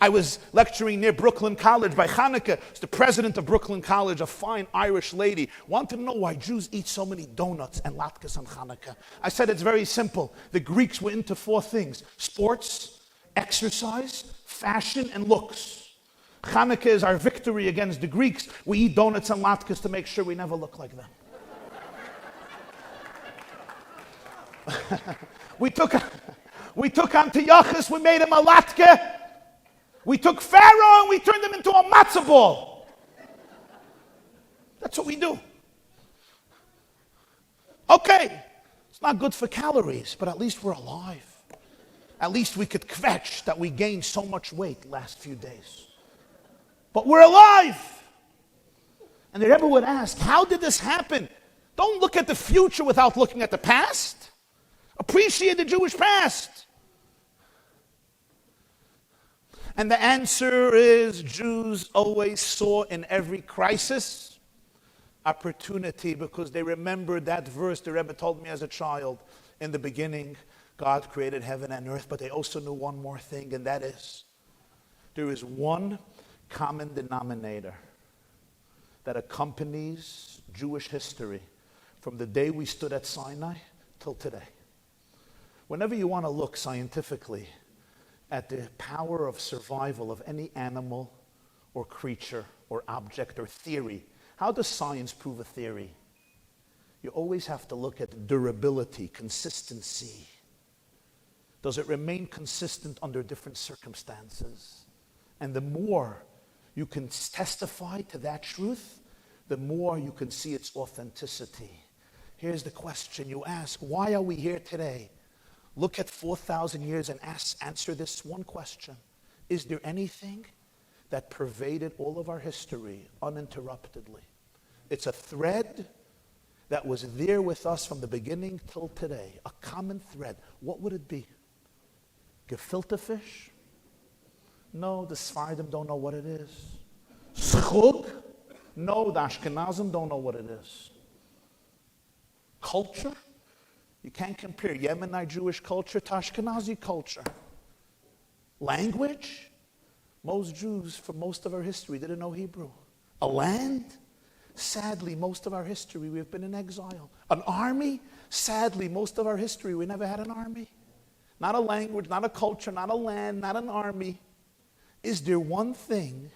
I was lecturing near Brooklyn College by Hanukkah. It's the president of Brooklyn College, a fine Irish lady, wanted to know why Jews eat so many donuts and latkes on Hanukkah. I said it's very simple. The Greeks were into 4 things: sports, exercise, fashion, and looks. Hanukkah is our victory against the Greeks. We eat donuts and latkes to make sure we never look like them. We took Antiochus, we made him a latke. We took Pharaoh and we turned him into a matzah ball. That's what we do. Okay, it's not good for calories, but at least we're alive. At least we could kvetch that we gained so much weight the last few days. But we're alive. And the Rebbe would ask, how did this happen? Don't look at the future without looking at the past. Appreciate the Jewish past. And the answer is Jews always saw in every crisis opportunity, because they remembered that verse the Rebbe told me as a child. In the beginning, God created heaven and earth, but they also knew one more thing, and that is there is one common denominator that accompanies Jewish history from the day we stood at Sinai till today. Whenever you want to look scientifically at the power of survival of any animal or creature or object or theory, how does science prove a theory? You always have to look at durability, consistency. Does it remain consistent under different circumstances? And the more you can testify to that truth, the more you can see its authenticity. Here's the question you ask: why are we here today? Look at 4,000 years and answer this one question. Is there anything that pervaded all of our history uninterruptedly. It's a thread that was there with us from the beginning till today, a common thread. What would it be? Gefilte fish? No, the Sfardim don't know what it is. Schug? No, the Ashkenazim don't know what it is. Culture? You can't compare Yemenite Jewish culture to Ashkenazi culture. Language? Most Jews, for most of our history, didn't know Hebrew. A land? Sadly, most of our history, we've been in exile. An army? Sadly, most of our history, we never had an army. Not a language, not a culture, not a land, not an army. Is there one thing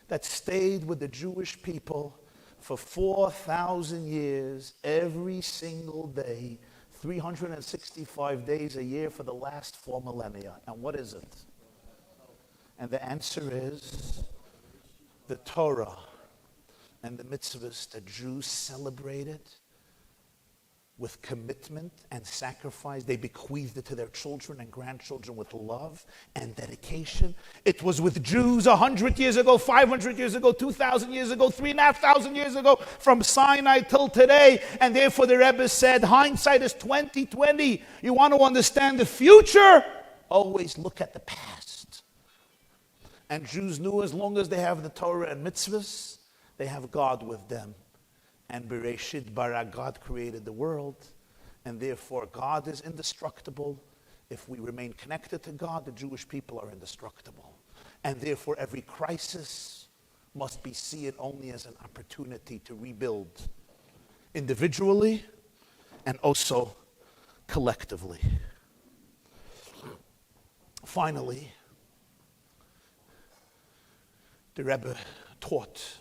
that stayed with the Jewish people for 4,000 years, every single day, 365 days a year for the last 4 millennia? And what is it? And the answer is the Torah and the mitzvahs that Jews celebrated with commitment and sacrifice. They bequeathed it to their children and grandchildren with love and dedication. It was with Jews 100 years ago, 500 years ago, 2,000 years ago, 3,500 years ago, from Sinai till today. And therefore the Rebbe said, hindsight is 20/20. You want to understand the future? Always look at the past. And Jews knew as long as they have the Torah and mitzvahs, they have God with them. And Bereshit bara, God created the world, and therefore God is indestructible. If we remain connected to God, the Jewish people are indestructible. And therefore every crisis must be seen only as an opportunity to rebuild individually and also collectively. Finally, the Rebbe taught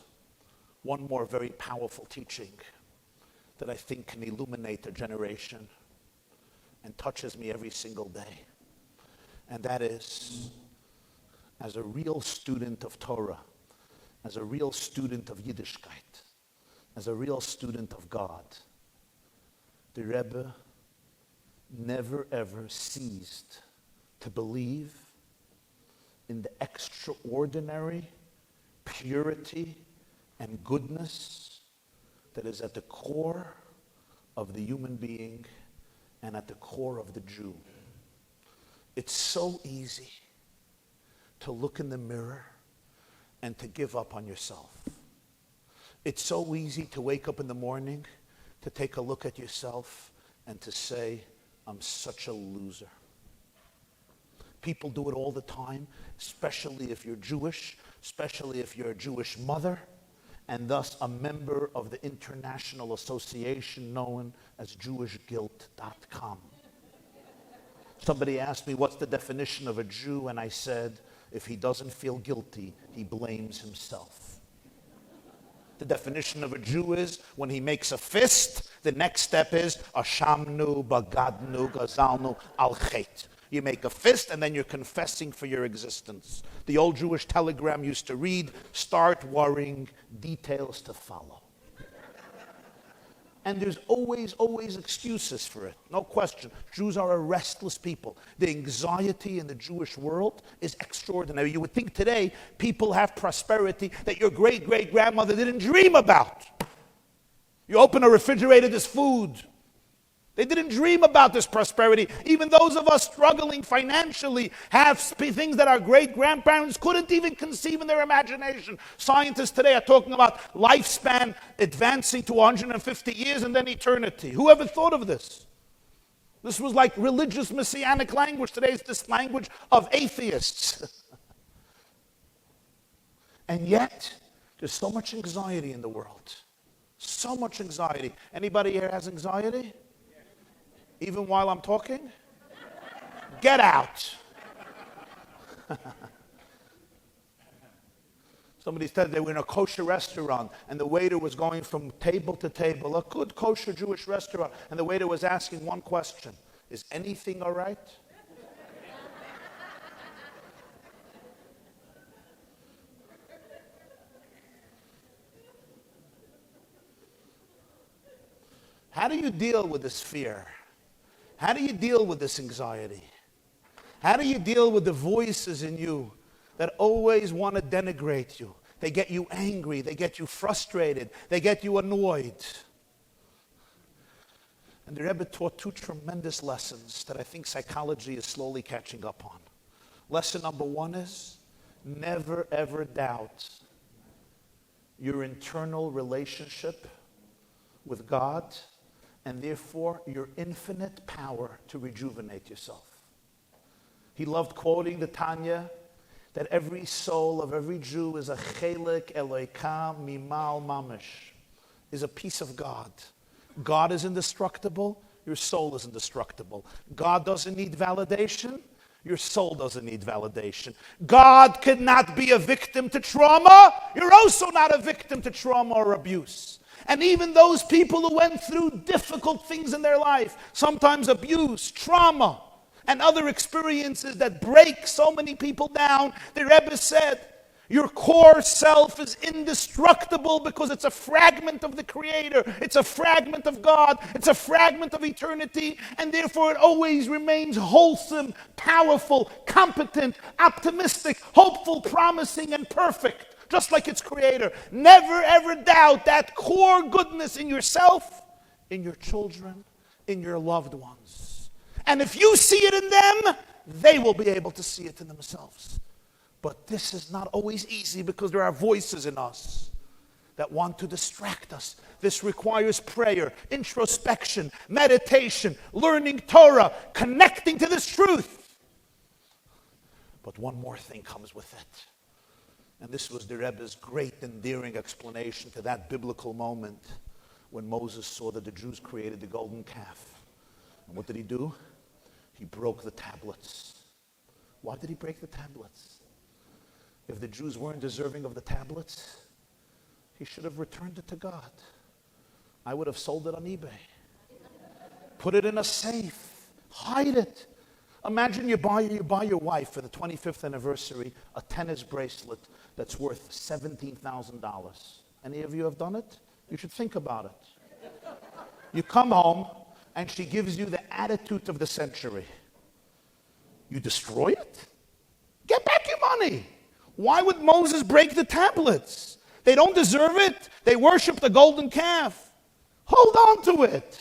one more very powerful teaching that I think can illuminate a generation and touches me every single day. And that is, as a real student of Torah, as a real student of Yiddishkeit, as a real student of God, the Rebbe never ever ceased to believe in the extraordinary purity and goodness that is at the core of the human being and at the core of the Jew. It's so easy to look in the mirror and to give up on yourself. It's so easy to wake up in the morning, to take a look at yourself and to say, I'm such a loser. People do it all the time, especially if you're Jewish, especially if you're a Jewish mother, and thus a member of the international association known as JewishGuilt.com. Somebody asked me, what's the definition of a Jew? And I said, if he doesn't feel guilty, he blames himself. The definition of a Jew is, when he makes a fist, the next step is, Ashamnu, Bagadnu, Gazalnu, Al-Chet. You make a fist and then you're confessing for your existence. The old Jewish telegram used to read, start worrying, details to follow. And there's always excuses for it, no question. Jews are a restless people. The anxiety in the Jewish world is extraordinary. You would think today people have prosperity that your great-great-grandmother didn't dream about. You open a refrigerator, there's food. They didn't dream about this prosperity. Even those of us struggling financially have things that our great-grandparents couldn't even conceive in their imagination. Scientists today are talking about lifespan advancing to 150 years and then eternity. Who ever thought of this? This was like religious messianic language. Today it's this language of atheists. And yet, there's so much anxiety in the world. So much anxiety. Anybody here has anxiety? Even while I'm talking? Get out. Somebody said they were in a kosher restaurant and the waiter was going from table to table, a good kosher Jewish restaurant, and the waiter was asking one question, is anything all right? How do you deal with this fear? How do you deal with this anxiety? How do you deal with the voices in you that always want to denigrate you. They get you angry. They get you frustrated. They get you annoyed. And the Rebbe taught two tremendous lessons that I think psychology is slowly catching up on. Lesson number one is, never ever doubt your internal relationship with God and therefore your infinite power to rejuvenate yourself. He loved quoting the Tanya that every soul of every Jew is a chelik Eloka mimal mamish, is a piece of God. God is indestructible, your soul is indestructible. God doesn't need validation, your soul doesn't need validation. God cannot be a victim to trauma, you're also not a victim to trauma or abuse. And even those people who went through difficult things in their life, sometimes abuse, trauma, and other experiences that break so many people down, the Rebbe said, your core self is indestructible because it's a fragment of the Creator. It's a fragment of God. It's a fragment of eternity. And therefore it always remains wholesome, powerful, competent, optimistic, hopeful, promising, and perfect. Just like its Creator. Never ever doubt that core goodness in yourself, in your children, in your loved ones. And if you see it in them, they will be able to see it in themselves. But this is not always easy because there are voices in us that want to distract us. This requires prayer, introspection, meditation, learning Torah, connecting to this truth. But one more thing comes with it. And this was the Rebbe's great endearing explanation to that biblical moment when Moses saw that the Jews created the golden calf. And what did he do? He broke the tablets. Why did he break the tablets? If the Jews weren't deserving of the tablets, he should have returned it to God. I would have sold it on eBay. Put it in a safe. Hide it. Imagine you buy your wife for the 25th anniversary a tennis bracelet that's worth $17,000. Any of you have done it? You should think about it. You come home and she gives you the attitude of the century. You destroy it? Get back your money. Why would Moses break the tablets? They don't deserve it. They worship the golden calf. Hold on to it.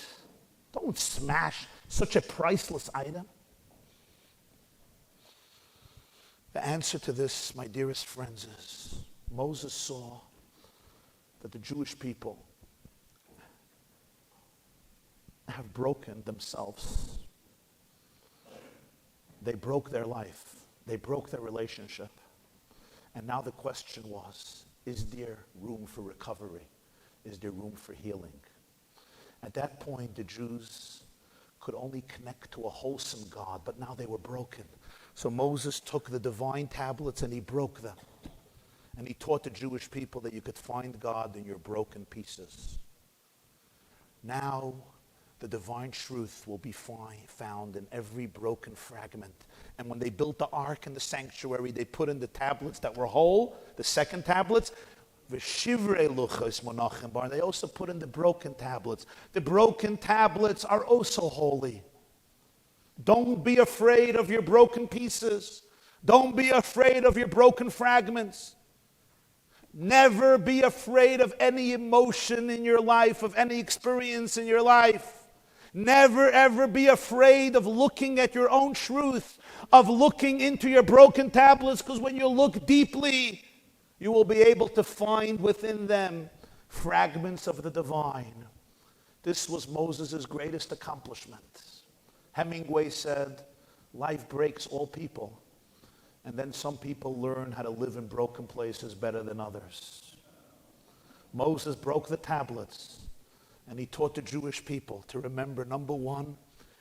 Don't smash such a priceless item. The answer to this, my dearest friends, is Moses saw that the Jewish people have broken themselves. They broke their life. They broke their relationship. And now the question was, is there room for recovery? Is there room for healing? At that point, the Jews could only connect to a wholesome God, but now they were broken. So Moses took the divine tablets and he broke them. And he taught the Jewish people that you could find God in your broken pieces. Now, the divine truth will be found in every broken fragment. And when they built the ark in the sanctuary, they put in the tablets that were whole, the second tablets. And they also put in the broken tablets. The broken tablets are also holy. Don't be afraid of your broken pieces. Don't be afraid of your broken fragments. Never be afraid of any emotion in your life, of any experience in your life. Never ever be afraid of looking at your own truth, of looking into your broken tablets, because when you look deeply, you will be able to find within them fragments of the divine. This was Moses' greatest accomplishment. Hemingway said, life breaks all people, and then some people learn how to live in broken places better than others. Moses broke the tablets. And he taught the Jewish people to remember, number one,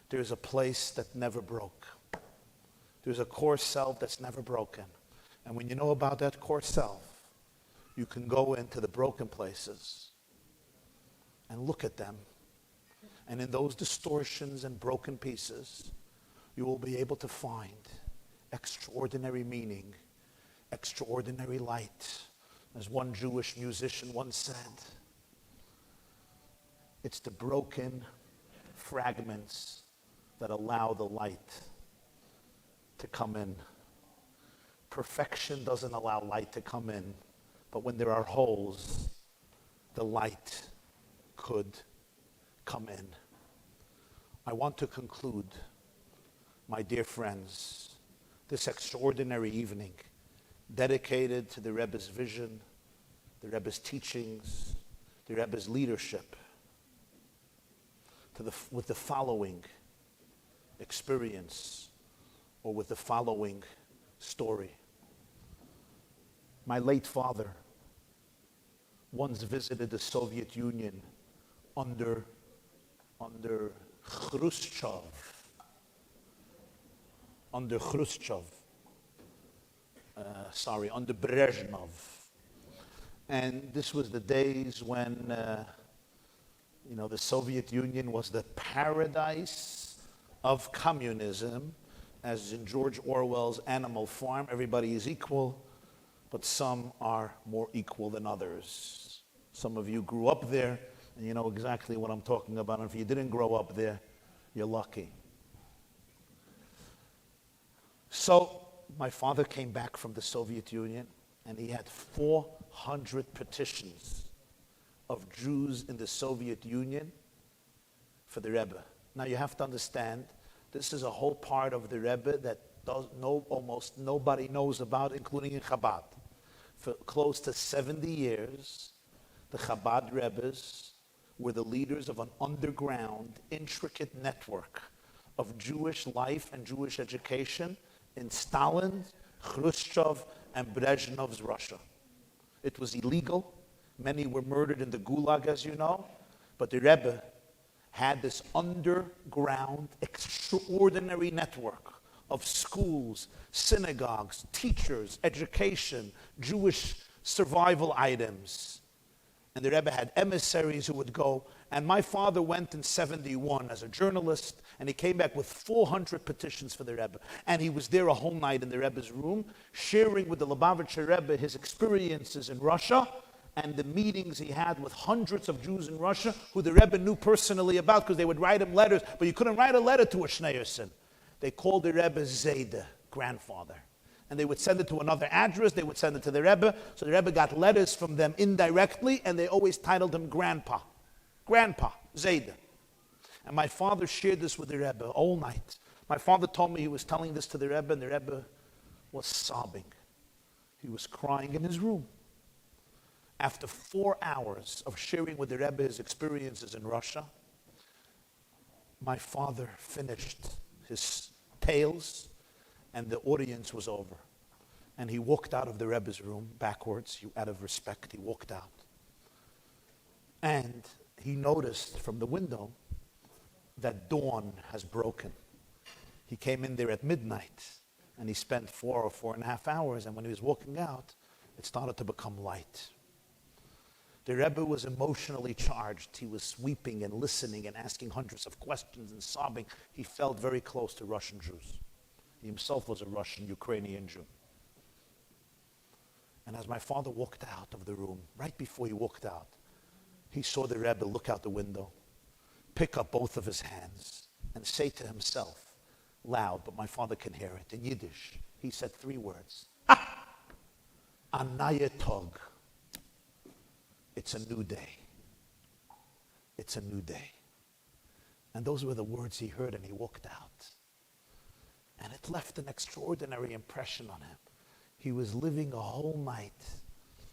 there's a place that never broke. There's a core self that's never broken. And when you know about that core self, you can go into the broken places and look at them. And in those distortions and broken pieces, you will be able to find extraordinary meaning, extraordinary light. As one Jewish musician once said, it's the broken fragments that allow the light to come in. perfection doesn't allow light to come in, but when there are holes, the light could come in. I want to conclude, my dear friends, this extraordinary evening dedicated to the Rebbe's vision, the Rebbe's teachings, the Rebbe's leadership, with the following experience, or with the following story. My late father once visited the Soviet Union under Khrushchev. Under Brezhnev. And this was the days when, the Soviet Union was the paradise of communism, as in George Orwell's Animal Farm. Everybody is equal, but some are more equal than others. Some of you grew up there, and you know exactly what I'm talking about. And if you didn't grow up there, you're lucky. So my father came back from the Soviet Union, and he had 400 petitions of Jews in the Soviet Union for the Rebbe. Now you have to understand, this is a whole part of the Rebbe that almost nobody knows about, including in Chabad. For close to 70 years, the Chabad Rebbes were the leaders of an underground, intricate network of Jewish life and Jewish education in Stalin, Khrushchev, and Brezhnev's Russia. It was illegal. Many were murdered in the Gulag, as you know. But the Rebbe had this underground, extraordinary network of schools, synagogues, teachers, education, Jewish survival items. And the Rebbe had emissaries who would go. And my father went in 71 as a journalist, and he came back with 400 petitions for the Rebbe. And he was there a whole night in the Rebbe's room, sharing with the Lubavitcher Rebbe his experiences in Russia and the meetings he had with hundreds of Jews in Russia who the Rebbe knew personally about, because they would write him letters, but you couldn't write a letter to a Schneerson. They called the Rebbe Zayde, grandfather. And they would send it to another address, they would send it to the Rebbe, so the Rebbe got letters from them indirectly, and they always titled him Grandpa. Grandpa, Zayde. And my father shared this with the Rebbe all night. My father told me he was telling this to the Rebbe, and the Rebbe was sobbing. He was crying in his room. After 4 hours of sharing with the Rebbe his experiences in Russia, my father finished his tales, and the audience was over. And he walked out of the Rebbe's room backwards. Out of respect, he walked out. And he noticed from the window that dawn has broken. He came in there at midnight, and he spent 4 or 4.5 hours, and when he was walking out, it started to become light. The Rebbe was emotionally charged. He was weeping and listening and asking hundreds of questions and sobbing. He felt very close to Russian Jews. He himself was a Russian, Ukrainian Jew. And as my father walked out of the room, right before he walked out, he saw the Rebbe look out the window, pick up both of his hands, and say to himself, loud, but my father can hear it, in Yiddish, he said 3 words. Anaya Tog. It's a new day. It's a new day. And those were the words he heard, and he walked out. And it left an extraordinary impression on him. He was living a whole night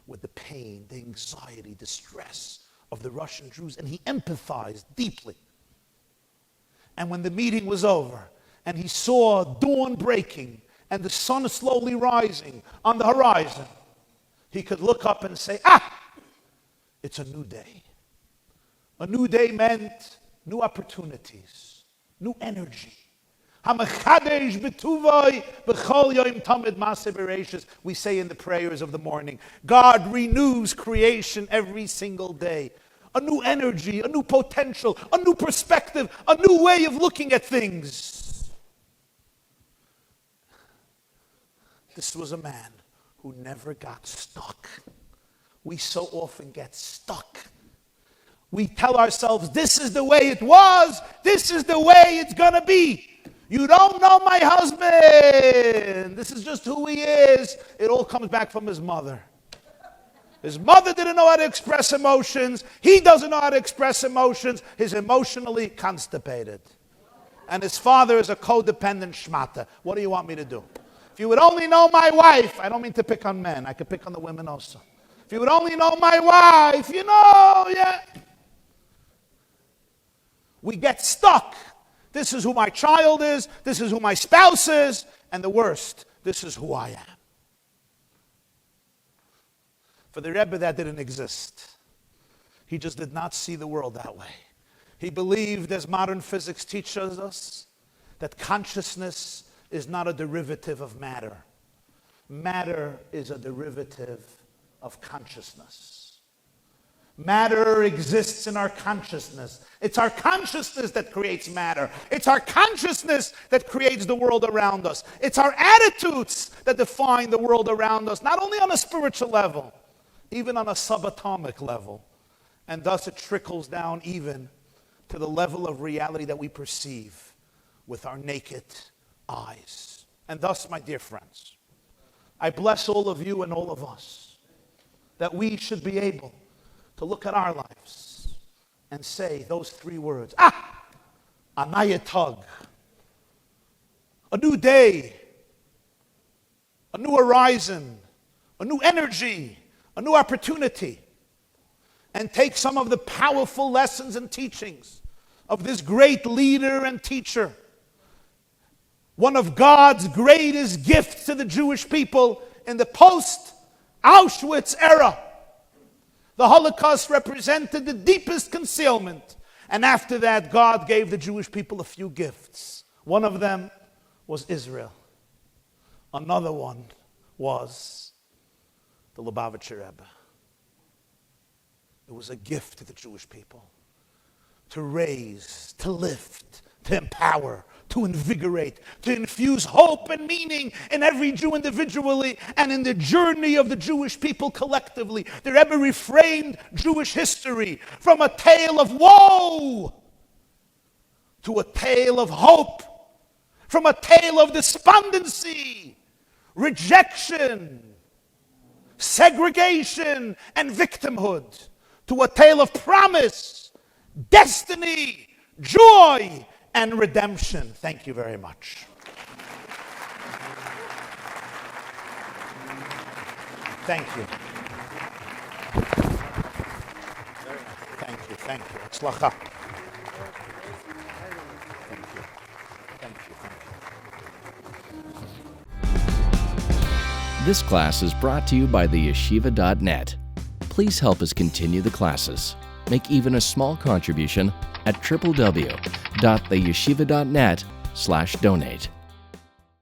with the pain, the anxiety, the stress of the Russian Jews, and he empathized deeply. And when the meeting was over, and he saw dawn breaking, and the sun slowly rising on the horizon, he could look up and say, it's a new day. A new day meant new opportunities, new energy. We say in the prayers of the morning, God renews creation every single day. A new energy, a new potential, a new perspective, a new way of looking at things. This was a man who never got stuck. We so often get stuck. We tell ourselves, this is the way it was, this is the way it's going to be. You don't know my husband. This is just who he is. It all comes back from his mother. His mother didn't know how to express emotions. He doesn't know how to express emotions. He's emotionally constipated. And his father is a codependent schmata. What do you want me to do? If you would only know my wife, I don't mean to pick on men. I could pick on the women also. If you would only know my wife, yeah. We get stuck. This is who my child is. This is who my spouse is. And the worst, this is who I am. For the Rebbe, that didn't exist. He just did not see the world that way. He believed, as modern physics teaches us, that consciousness is not a derivative of matter. Matter is a derivative of consciousness. Matter exists in our consciousness. It's our consciousness that creates matter. It's our consciousness that creates the world around us. It's our attitudes that define the world around us, not only on a spiritual level, even on a subatomic level. And thus it trickles down even to the level of reality that we perceive with our naked eyes. And thus, my dear friends, I bless all of you and all of us that we should be able to look at our lives and say those three words. Anaya tug. A new day, a new horizon, a new energy, a new opportunity. And take some of the powerful lessons and teachings of this great leader and teacher, one of God's greatest gifts to the Jewish people in the post-Auschwitz era. The Holocaust represented the deepest concealment. And after that, God gave the Jewish people a few gifts. One of them was Israel. Another one was the Lubavitcher Rebbe. It was a gift to the Jewish people to raise, to lift, to empower, to invigorate, to infuse hope and meaning in every Jew individually and in the journey of the Jewish people collectively. The Rebbe reframed Jewish history from a tale of woe to a tale of hope, from a tale of despondency, rejection, segregation, and victimhood, to a tale of promise, destiny, joy, and redemption. Thank you very much. Thank you. Thank you. Tzlacha. Thank you. This class is brought to you by theyeshiva.net. Please help us continue the classes. Make even a small contribution at www.theyeshiva.net/donate.